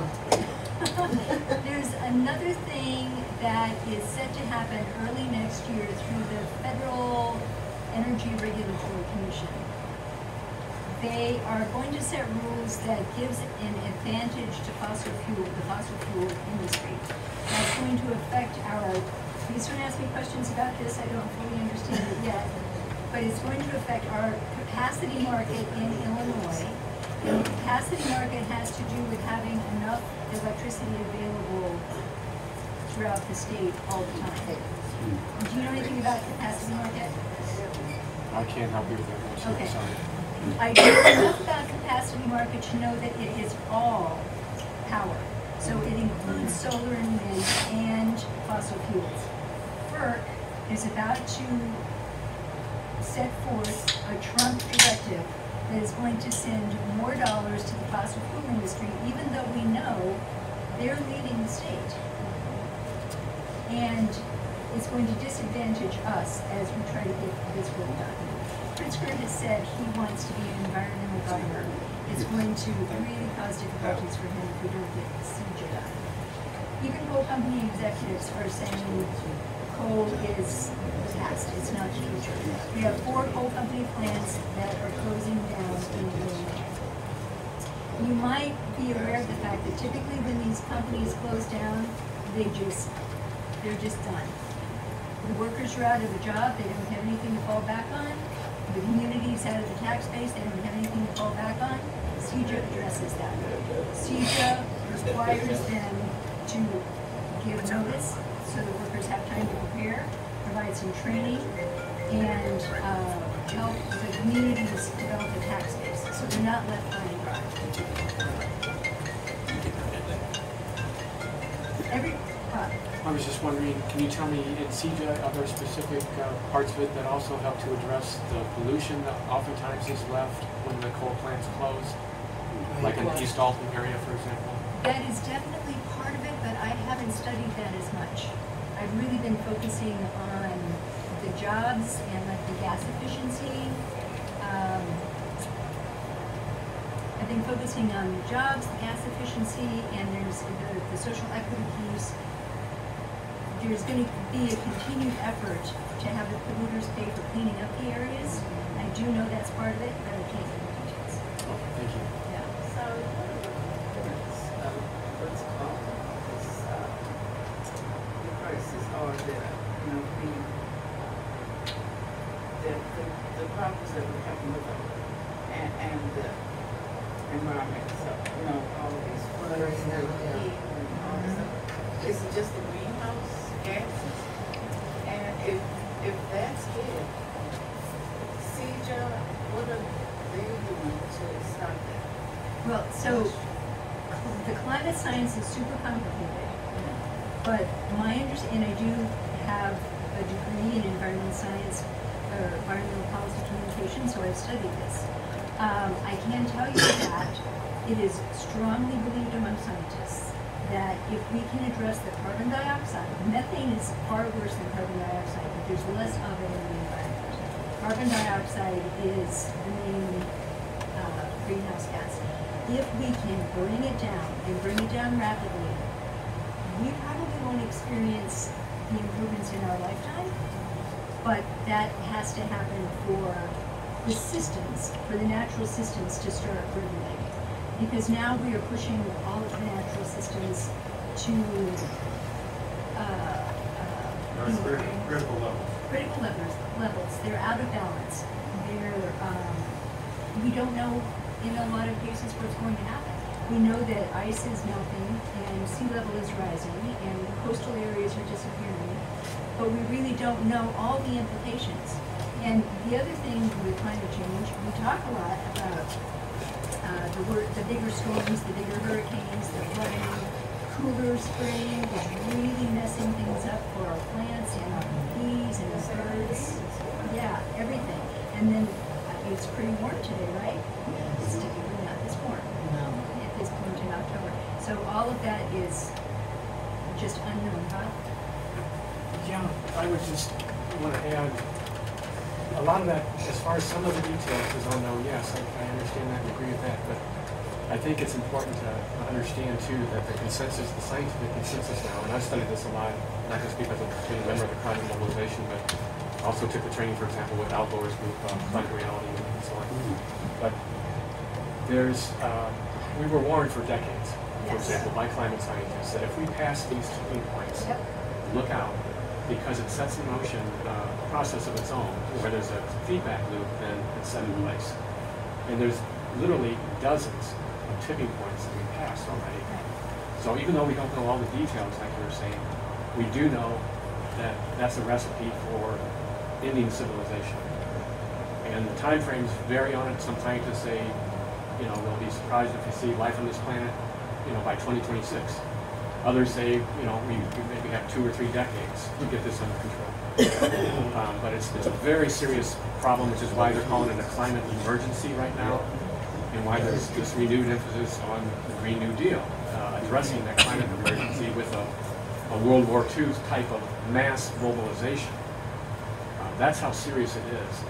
There's another thing that is set to happen early next year through the Federal Energy Regulatory Commission. They are going to set rules that gives an advantage to the fossil fuel industry. That's going to affect please don't ask me questions about this, I don't fully understand it yet, but it's going to affect our capacity market in Illinois. And the capacity market has to do with having enough electricity available throughout the state all the time. Do you know anything about capacity market? I can't help you with that. Okay. Sorry. I know enough about capacity market to know that it is all power. So it includes solar and wind and fossil fuels. FERC is about to set forth a Trump directive that is going to send more dollars to the fossil fuel industry, even though we know they're leading the state. And it's going to disadvantage us as we try to get this work done. Pritzker has said he wants to be an environmental governor. It's going to really cause difficulties for him if we don't get CEJA done. Even coal company executives are saying coal is the past, it's not the future. We have 4 coal company plants that are closing down in Illinois. You might be aware of the fact that typically when these companies close down, they're just done. The workers are out of a job, they don't have anything to fall back on. the community's out of the tax base, they don't have anything to fall back on. CEJA addresses that. CEJA requires them to give notice so the workers have time to prepare, provide some training, and help the communities develop a tax base, so they're not left high and dry. I was just wondering, can you tell me in CEJA, are there specific parts of it that also help to address the pollution that oftentimes is left when the coal plants close? Like in the East Alton area, for example? That is definitely part of it, but I haven't studied that as much. I've really been focusing on the jobs and like the gas efficiency. I've been focusing on the jobs, the gas efficiency, and there's the social equity piece. There's going to be a continued effort to have the polluters pay for cleaning up the areas. I do know that's part of it, but I can't give the details. Thank you. Yeah. So, what's called this, the prices are that, you know, the problems that we're having with them and the environment, so, you know, all of these floods and heat and all this stuff. Is it just the greenhouse gases? And if that's it, CEJA, what are they doing to stop that? Well, so the climate science is super complicated, but my understanding, I do have a degree in environmental science or environmental policy communication, so I've studied this. I can tell you that it is strongly believed among scientists that if we can address the carbon dioxide, methane is far worse than carbon dioxide, but there's less of it in the environment. Carbon dioxide is the main greenhouse gas. If we can bring it down and bring it down rapidly, we probably won't experience the improvements in our lifetime, but that has to happen for the systems, for the natural systems to start regulating. Because now we are pushing all of the natural systems to critical levels. Critical levels. They're out of balance. We don't know in a lot of cases what's going to happen. We know that ice is melting and sea level is rising and coastal areas are disappearing, but we really don't know all the implications. And the other thing with climate change, we talk a lot about the bigger storms, the bigger hurricanes, the flooding, cooler spring is really messing things up for our plants and our bees and our birds. Yeah, everything. And then it's pretty warm today, right? It's typically not this warm at this point in October. So all of that is just unknown, huh? Yeah, I would just want to add, a lot of that, as far as some of the details is unknown, yes, I understand that and agree with that, but I think it's important to understand too that the consensus, the scientific consensus now, and I've studied this a lot, not just because I've been a member of the climate mobilization, but also took the training, for example, with Outdoors Group, Climate Reality, and so on. But there's, we were warned for decades, for example, by climate scientists, that if we pass these tipping points, look out, because it sets in motion a process of its own, where there's a feedback loop then it's set in place. And there's literally dozens of tipping points that we passed already. So even though we don't know all the details, like you were saying, we do know that that's a recipe for ending civilization. And the time frames vary on it. Some scientists say, you know, they'll be surprised if they see life on this planet, you know, by 2026. Others say, you know, we maybe have 2 or 3 decades to get this under control. But it's a very serious problem, which is why they're calling it a climate emergency right now, and why there's this renewed emphasis on the Green New Deal, addressing that climate emergency with a World War II type of mass mobilization. That's how serious it is.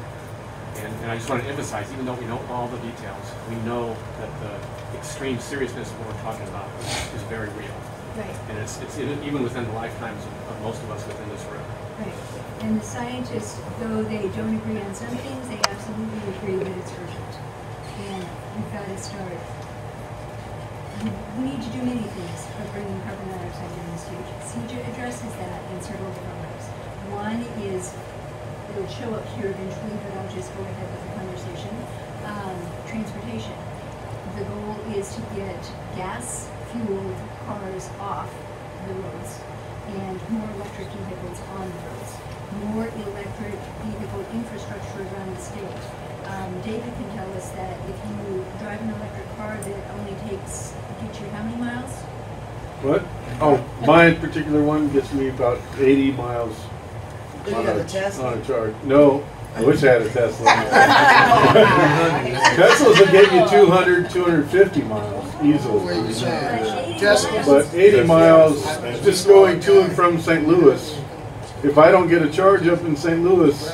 And I just want to emphasize, even though we know all the details, we know that the extreme seriousness of what we're talking about is very real. Right. And it's even within the lifetimes of most of us within this room. Right. And the scientists, though they don't agree on some things, they absolutely agree that it's urgent. And we've got to start. We need to do many things for bringing carbon dioxide down the stage. CEJA addresses that in several different ways. One is it'll show up here eventually, but I'll just go ahead with the conversation. Transportation. The goal is to get gas-fueled cars off the roads and more electric vehicles on the roads, more electric vehicle infrastructure around the state. David can tell us that if you drive an electric car that only gets you how many miles? What? Oh, my particular one gets me about 80 miles Do you have a Tesla? on a charge. No, I wish I had a Tesla. Teslas will get you 200, 250 miles easily. But 80 miles just going to and from St. Louis. If I don't get a charge up in St. Louis,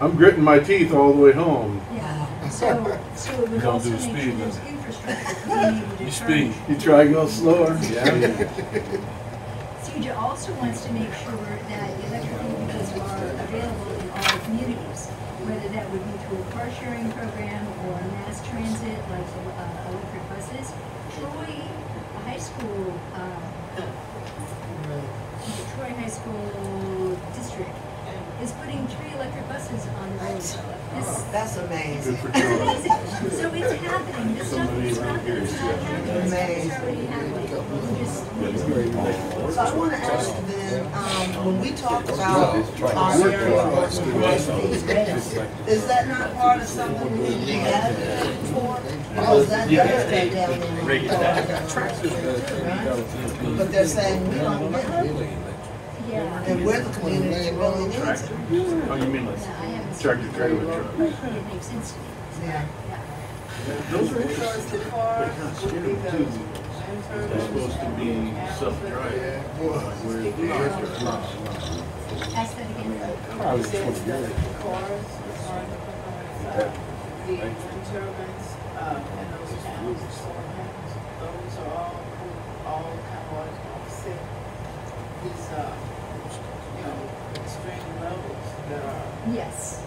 I'm gritting my teeth all the way home. Yeah, so it would also make sure there's infrastructure for being able to charge. You try to go slower. CEJA also wants to make sure that electric vehicles are available in all communities, whether that would be through a car sharing program or mass transit like electric buses. Troy High School, Troy High School District is putting 3 electric buses on the road. That's amazing. It's amazing. So it's happening. This stuff is happening. It's not happening. It's already happening. So I want to ask then, when we talk about our area of community, is that not part of something we need to advocate for? Because that does go down there. But they're saying we don't get it. Yeah. And we're the community that really needs it. Oh, you mean like tractor trailer trucks? It makes sense to me. Yeah. Those recharge the car would be the They're supposed to be self-driving. Ask that again. Probably 20 years. cars are the wind turbines and those panels, solar panels, those are all kind of like offset these, extreme levels that are. Yes,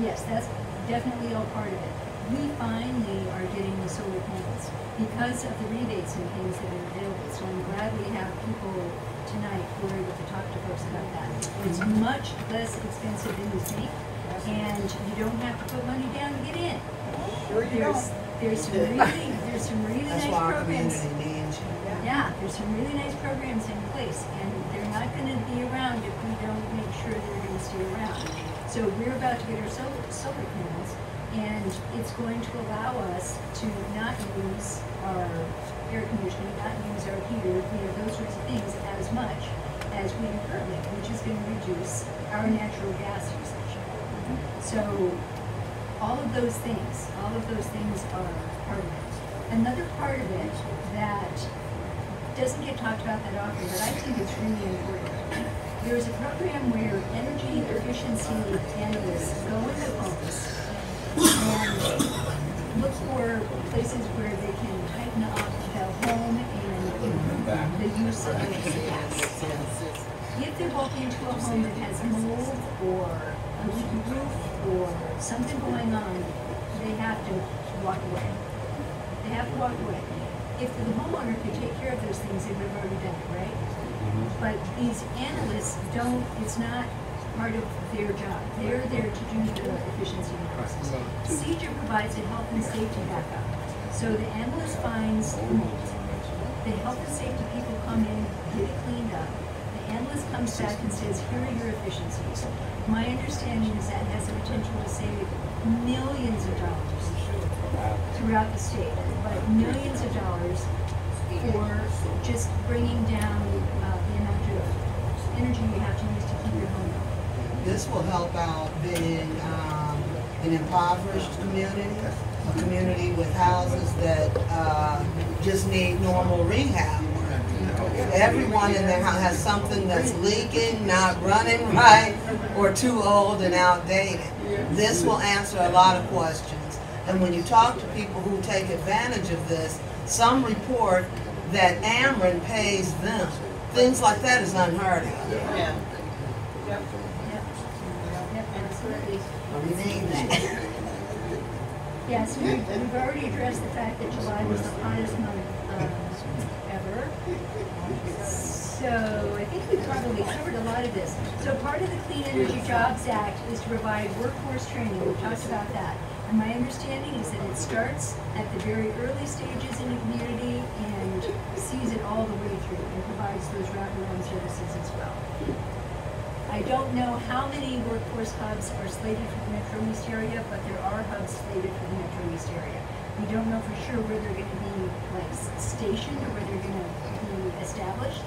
yes, that's definitely all part of it. We finally are getting the solar panels because of the rebates and things that are available. So I'm glad we have people tonight who are able to talk to folks about that. It's much less expensive than you think, and you don't have to put money down to get in. There's some really That's nice why our programs. community needs you. Yeah, there's some really nice programs in place, and they're not going to be around if we don't make sure they're going to stay around. So we're about to get our solar panels, and it's going to allow us to not use our air conditioning, not use our heater, those sorts of things as much as we do currently, which is going to reduce our natural gas usage. So all of those things are part of it. Another part of it that doesn't get talked about that often, but I think it's really important. There's a program where energy efficiency analysts go into homes and look for places where they can tighten up the home and improve the use of gas. If they walk into a home that has mold or a leaky roof or something going on, they have to walk away. They have to walk away. If the homeowner could take care of those things, they would have already done it, right? But these analysts don't, it's not part of their job. They're there to do the efficiency analysis. CEJA provides a health and safety backup. So the analyst finds the mold. The health and safety people come in, get it cleaned up. The analyst comes back and says, here are your efficiencies. My understanding is that has the potential to save millions of dollars throughout the state, but millions of dollars for just bringing down the amount of energy you have to use to keep your home up. This will help out being an impoverished community, a community with houses that just need normal rehab. Everyone in their house has something that's leaking, not running right, or too old and outdated. This will answer a lot of questions. And when you talk to people who take advantage of this, some report that Ameren pays them. Things like that is unheard of. Yeah. Yep, absolutely. We need that. Yes, we've already addressed the fact that July was the hottest month ever. So I think we probably covered a lot of this. So part of the Clean Energy Jobs Act is to provide workforce training. We talked about that. And my understanding is that it starts at the very early stages in the community and sees it all the way through and provides those wraparound services as well. I don't know how many workforce hubs are slated for the Metro East area, but there are hubs slated for the Metro East area. We don't know for sure where they're going to be like stationed or where they're going to be established.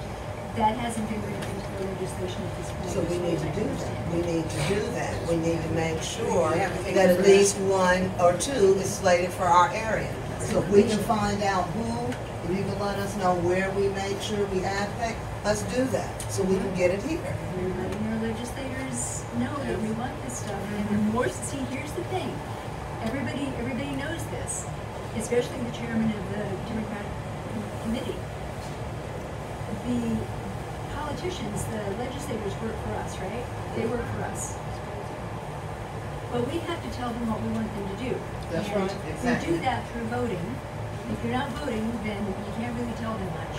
That hasn't been written into the legislation at this point. So we need to do that. We need to do that. We need to make sure that at least one or two is slated for our area. So if we can find out who, if you can let us know where we make sure we advocate, let's do that so we can get it here. We're letting our legislators know that we want this stuff. And the more, see, here's the thing. Everybody knows this, especially the chairman of the Democratic Committee. The politicians, the legislators work for us, right? They work for us. But we have to tell them what we want them to do. That's And right. we do that through voting. If you're not voting, then you can't really tell them much.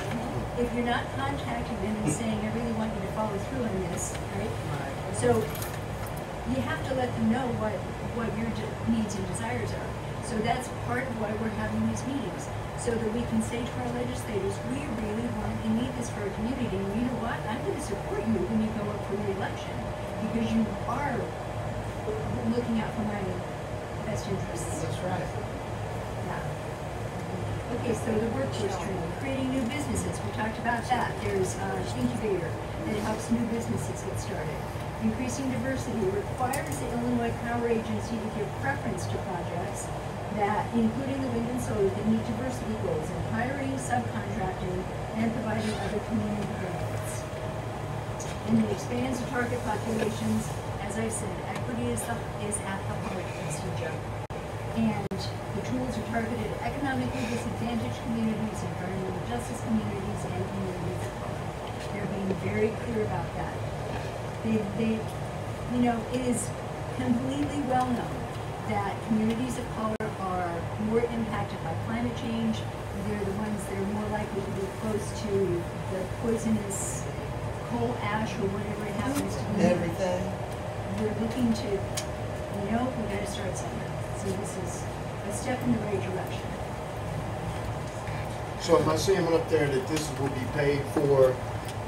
If you're not contacting them and saying, I really want you to follow through on this, right? So you have to let them know what your needs and desires are. So that's part of why we're having these meetings, so that we can say to our legislators, we really want and need this for our community, and you know what, I'm going to support you when you go up for re-election, because you are looking out for my best interests. That's right. Yeah. Okay, so the workforce training, creating new businesses, we talked about that. There's an incubator that helps new businesses get started. Increasing diversity requires the Illinois Power Agency to give preference to projects that, including the wind and solar, that meet diversity goals in hiring, subcontracting, and providing other community benefits. And it expands the target populations. As I've said, equity is at the heart of CEJA. And the tools are targeted at economically disadvantaged communities, environmental justice communities, and communities of color. They're being very clear about that. They, you know, it is completely well known that communities of color are more impacted by climate change. They're the ones that are more likely to be close to the poisonous coal ash or whatever it happens to be. Everything. We're looking to, you know, we got to start somewhere. So this is a step in the right direction. So am I seeing up there that this will be paid for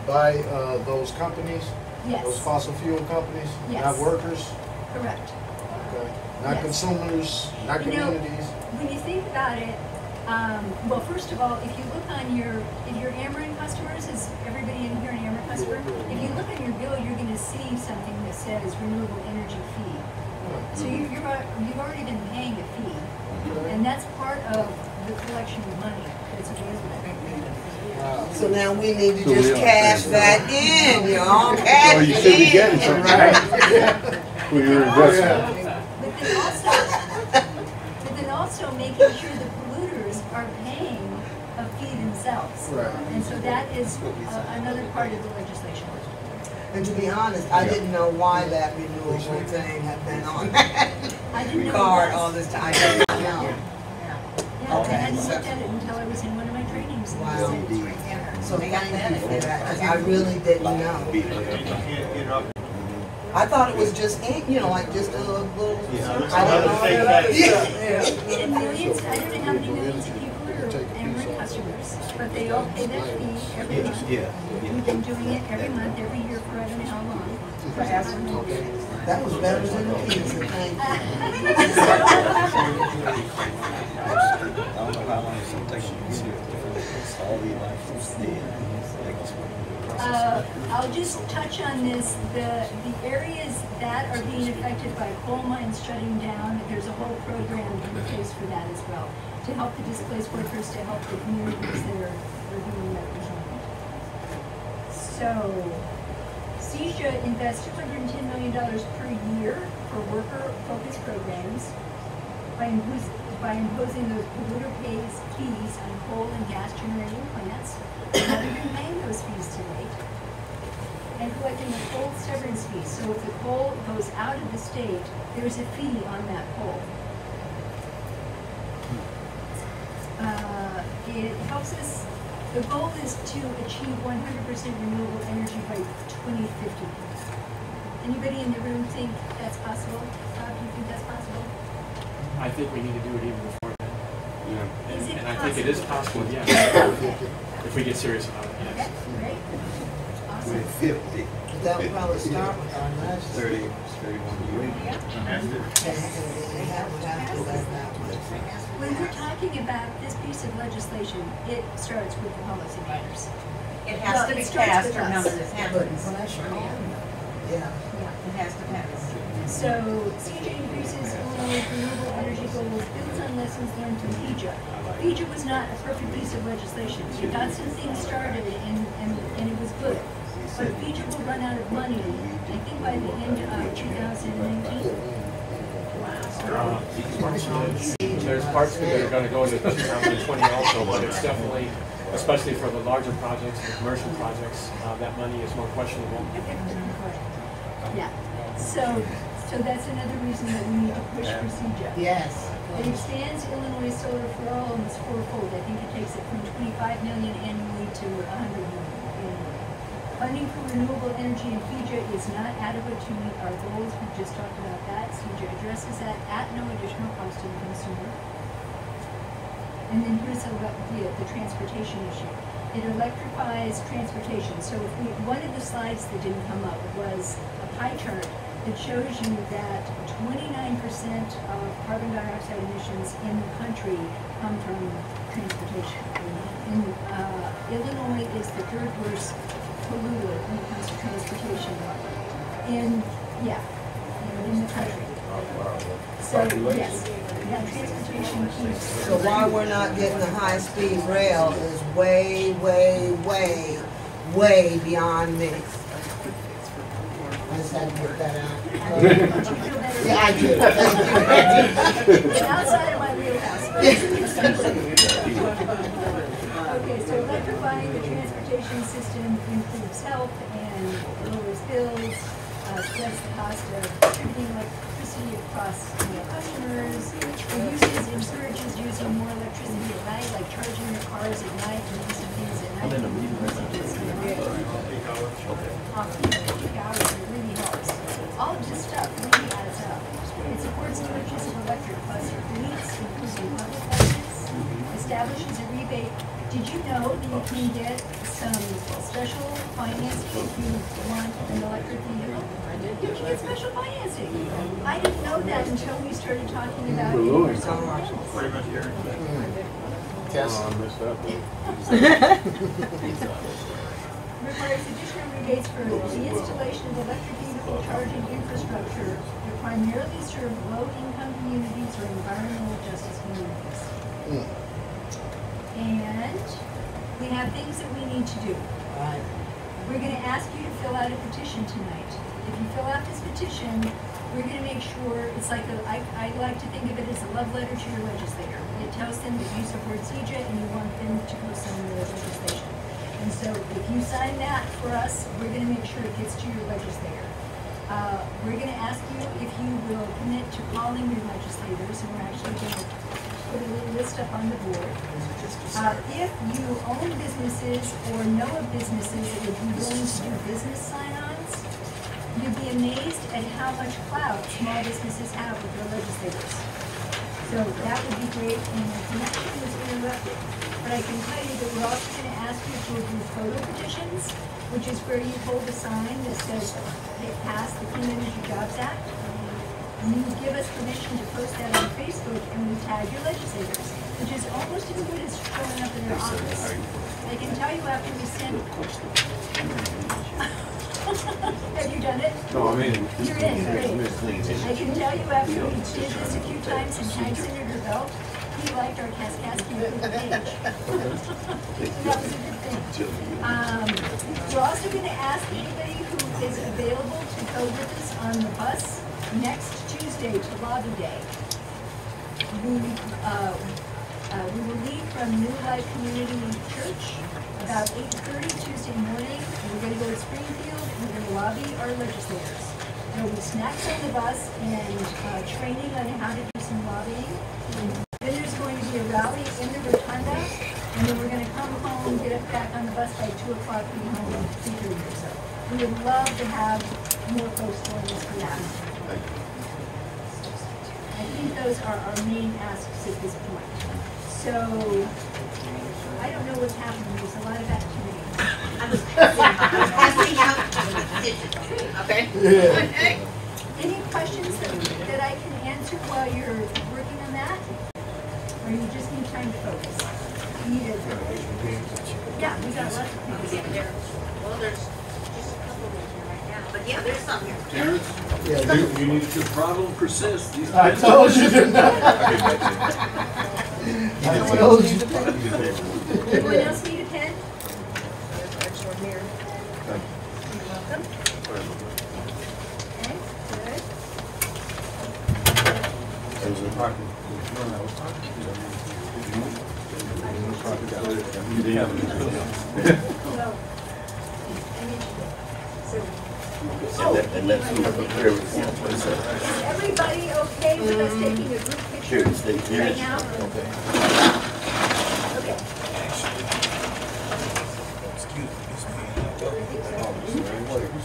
by those companies? Yes. Those fossil fuel companies? Yes. Not workers? Correct. Okay. Not Yes. consumers, not You know, communities? when you think about it, well, first of all, if you look on if your Ameren customers, is everybody in here an Ameren customer? If you look on your bill, you're going to see something that says renewable energy fee. So you've already been paying a fee, and that's part of the collection of money that's available. So now we need to just cash that in, y'all. Cash So you should be getting some, right? For your investment. But then also making sure the polluters are paying a fee themselves. Right. And so that is another part of the legislation. And to be honest, I didn't know why that renewable thing had been on that I didn't know card it was. all this time. I didn't know. Yeah, I hadn't looked at it until I was in one of my trainings. and it said it's right there. So thank you for that, 'cause I really didn't know. I thought it was just ink, you know, like just a little. I didn't know. Yeah. And millions, I don't know how many millions of people are Ameren customers, but they all pay that fee every month. We've been doing it every month, every year for I don't know how long. That was better than the pizza, thank you. I don't know how long it's gonna take to get here. All the I'll just touch on this. The areas that are being affected by coal mines shutting down, there's a whole program in place for that as well, to help the displaced workers, to help the communities that are being represented. So, CEJA invests $210 million per year for worker-focused programs by imposing those polluter pays fees on coal and gas generating plants. Rather than paying those fees to date, and collecting the coal severance fee. So if the coal goes out of the state, there's a fee on that coal. It helps us The goal is to achieve 100% renewable energy by 2050. Anybody in the room think that's possible? Bob, do you think that's possible? I think we need to do it even before then. Is it And I think it is possible, yes. If we get serious about it, yes. Great. Awesome. 50. That would probably start with our last. 30, 31 years. When we're talking about this piece of legislation, it starts with the policymakers. It has to be passed or none of this happens. Yeah. It has to pass. So CJ increases Illinois' renewable energy goals, builds on lessons learned from FEJA. FEJA was not a perfect piece of legislation. It got some things started and it was good. But FEJA will run out of money, I think by the end of 2019. There's parts that are going to go into 2020 also, but it's definitely, especially for the larger projects, the commercial projects, that money is more questionable. Yeah. So that's another reason that we need to push procedure. Yes. It expands Illinois Solar for All almost fourfold. I think it takes it from 25 million annually to 100 million annually. Funding for renewable energy in FEJA is not adequate to meet our goals. We just talked about that. FEJA addresses that at no additional cost to the consumer. And then here's the transportation issue. It electrifies transportation. So one of the slides that didn't come up was a pie chart that shows you that 29% of carbon dioxide emissions in the country come from transportation. And Illinois is the third worst polluter when it comes to transportation in the country. So yes, transportation keeps. So why we're not getting the high-speed rail is way, way, way, way beyond me. I just had to get that out. Yeah, I did. It's outside of my wheelhouse. Okay, so electrifying the transportation system improves health and lowers bills, spreads the cost of distributing electricity across customers, encourages using more electricity at night, like charging your cars at night and using things at night. Often peak hours, it really helps. All of this stuff really adds up. It supports the purchase of electric bus fleets, including public buses, establishes a rebate. Did you know that you can get some special financing if you want an electric vehicle? You can get special financing. I didn't know that until we started talking about it. Requires additional rebates for the installation of electric vehicle charging infrastructure to primarily serve low-income communities or environmental justice communities. And we have things that we need to do. We're going to ask you to fill out a petition tonight. If you fill out this petition, we're going to make sure, it's like, I like to think of it as a love letter to your legislator. It tells them that you support CEJA and you want them to go sign the legislation. And so if you sign that for us, we're going to make sure it gets to your legislator. We're going to ask you if you will commit to calling your legislators, and we're actually going to put a little list up on the board. If you own businesses or know of businesses that would be willing to do business sign-ons, you'd be amazed at how much clout small businesses have with their legislators. So that would be great, and the connection was interrupted. But I can tell you that we're also going to ask you to do photo petitions, which is where you hold a sign that says they passed the Clean Energy Jobs Act. And you give us permission to post that on Facebook, and we tag your legislators, which is almost as good as showing up in their office. I can tell you after we send. Have you done it? No, I mean, You're in, great. I can tell you after we did this a few times and tagged Senator Belt, he liked our Kaskaskia page. That was a good thing. We're also going to ask anybody who is available to go with us on the bus next Tuesday to Lobby Day. We will leave from New Life Community Church about 8:30 Tuesday morning. We're going to go to Springfield and we're going to lobby our legislators. There will be snacks on the bus and training on how to do some lobbying. Then there's going to be a rally in the rotunda And then we're gonna come home, get up back on the bus by 2 o'clock, be home at 3:30 or so. We would love to have more folks join us for that. I think those are our main asks at this point. So, I don't know what's happening, there's a lot of activity. Okay. Okay. Any questions that I can answer while you're working on that? Or you just need time to focus? You need a, yeah, we got lots of things. Well, there's just a couple of here right now, but yeah, there's some here. Terrence, you need to problem persist. These I told you to not. I told you to not. Anyone else need a pen? Extra here. You're welcome. Okay, good. Well, And that's who prepare is everybody okay with us taking a group picture Here, stay here. right now? Okay. Okay.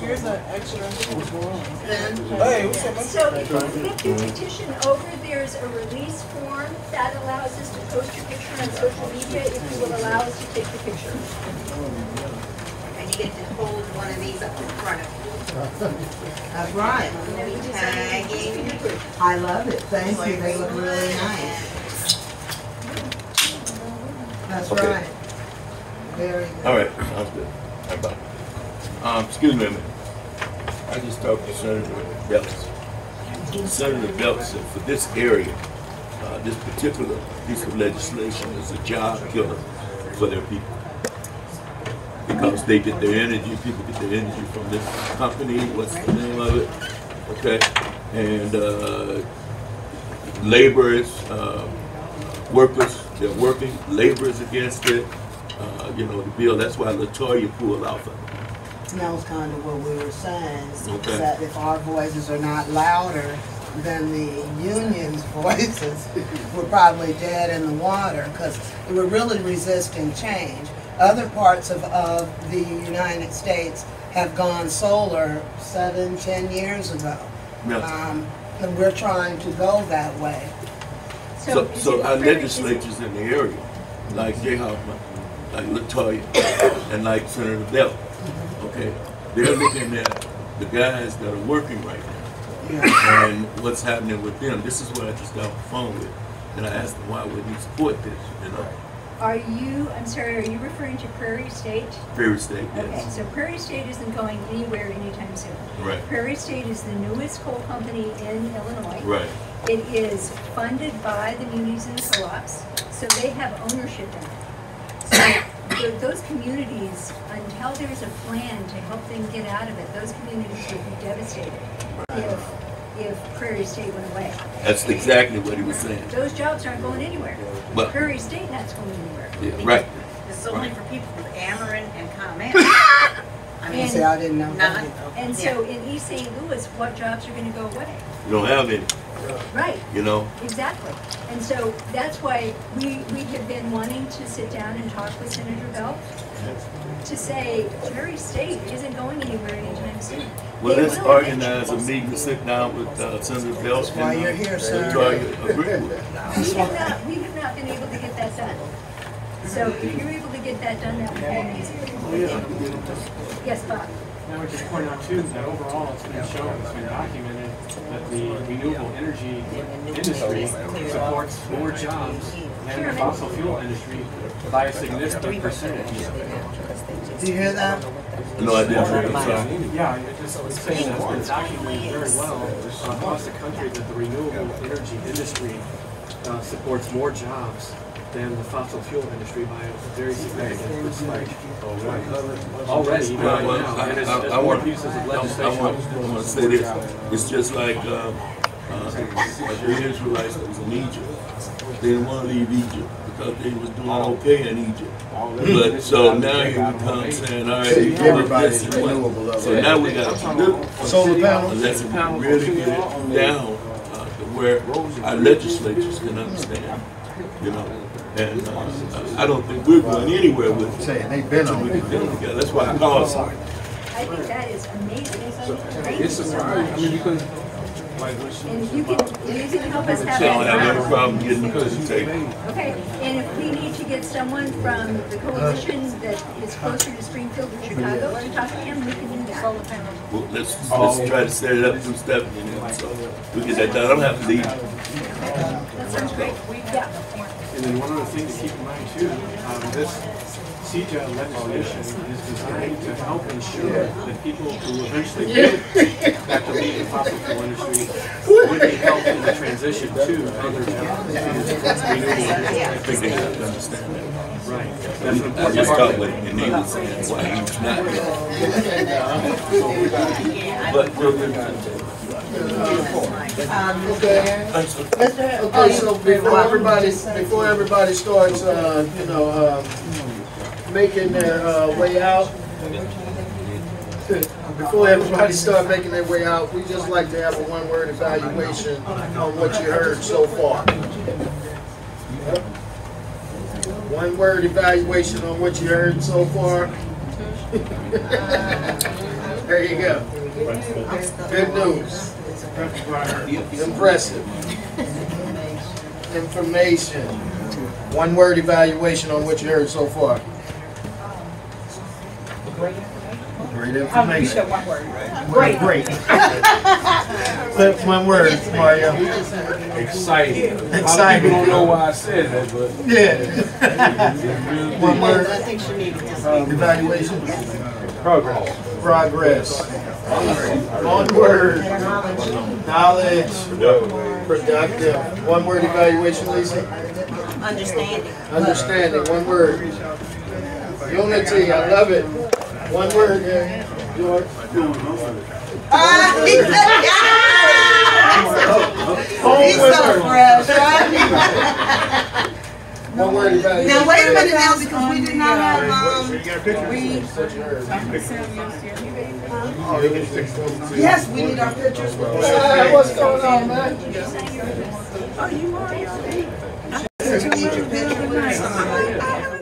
Here's an extra. Hey, what's up? So if you flip your petition over, there's a release form that allows us to post your picture on social media if you will allow us to take the picture. And you get to hold one of these up in front of you. That's right. Tagging. I love it. Thank you. They look really nice. That's Okay. right. Very good. All right, sounds good. How about it? Excuse me a minute. I just talked to Senator Bellis. Senator Bellis said for this area, this particular piece of legislation is a job killer for their people. Because they get their energy, people get their energy from this company, what's the name of it? Okay, and laborers, workers, they're working, laborers against it. You know, the bill, that's why LaToya pulled off of it. And that was kind of what we were saying, Okay. that if our voices are not louder than the union's voices, we're probably dead in the water, because we're really resisting change. Other parts of the United States have gone solar 7-10 years ago. Yeah. And we're trying to go that way. So our legislatures in the area, like Jay Hoffman, like LaToya, and like Senator Bell, okay, they're looking at the guys that are working right now and what's happening with them. This is what I just got off the phone with, and I asked them why would we support this, you know? Are you referring to Prairie State? Prairie State, yes. Okay, so Prairie State isn't going anywhere anytime soon. Right. Prairie State is the newest coal company in Illinois. Right. It is funded by the munis and the co-ops, so they have ownership in it. So those communities, until there's a plan to help them get out of it, those communities would be devastated if Prairie State went away. That's exactly what he was saying. Those jobs aren't going anywhere. But- Prairie State not going anywhere. Yeah, right. It's only for people with Ameren and ComEd. I mean, See, I didn't know that. And so in East St. Louis, what jobs are going to go away? You don't have any, Right. you know? Exactly. And so that's why we have been wanting to sit down and talk with Senator Bell to say Prairie State isn't going anywhere anytime soon. Well, They let's will organize a meeting to sit down with Senator Bell. That's why you're here, sir. LaToya agree with it. We have not been able to get that done. So if you're able to get that done, that would be amazing. Yes, Bob? And I would just point out too, that overall it's been shown, it's been documented, that the renewable energy industry supports more jobs than the fossil fuel industry by a significant percentage. Do you hear that? No idea. Yeah, it's saying that it's been documented very well across the country that the renewable energy industry supports more jobs than the fossil fuel industry by a very significant percentage. Already, right now, and it's more pieces of legislation. I want to say this. It's just like the Israelites that was in Egypt. They didn't want to leave Egypt because they was doing okay in Egypt. But so now here we come saying, all right, we give this and what. So now we got Solar panels. unless we really get it down to where our legislatures can understand you know. And I don't think we're going anywhere with it. Saying they've been on it. Together. That's why I call it. I think that is amazing. Thank It's you so surprising, I mean, much. because And if you can help us have So I don't have that. any problem getting it to the table. Okay, and if we need to get someone from the coalition that is closer to Springfield or Chicago to talk to him, we can do that. Well, let's try to set it up through Stephanie, and so we get that done. I don't have to leave. That sounds great. Yeah. And then one other thing to keep in mind too, this CJA legislation is designed to help ensure that people who eventually get back to leave the fossil fuel industry would be helped in the transition to other jobs. I think they have to understand that. Right. That's an I important just part thought of what it. Anita was saying, why he was not here. But we'll get to it. Okay, so before everybody starts, making their way out, before everybody start making their way out, we just like to have a one-word evaluation on what you heard so far. One-word evaluation on what you heard so far. There you go. Good news. Impressive. Information. One-word evaluation on what you heard so far. Great information. One word. Great. One word, Mario. Exciting. Exciting. People don't know why I said that, but Yeah. One word. I think she needed to Evaluation. progress. Progress. One word. Knowledge. Productive. One word evaluation, Lisa. Understanding. Understanding. One word. Unity. I love it. One word, George. He's so fresh, right? One word evaluation. Now, wait a minute now, because we did not have, yes, we need our pictures. What's going on, man? Oh, you are? You need your picture.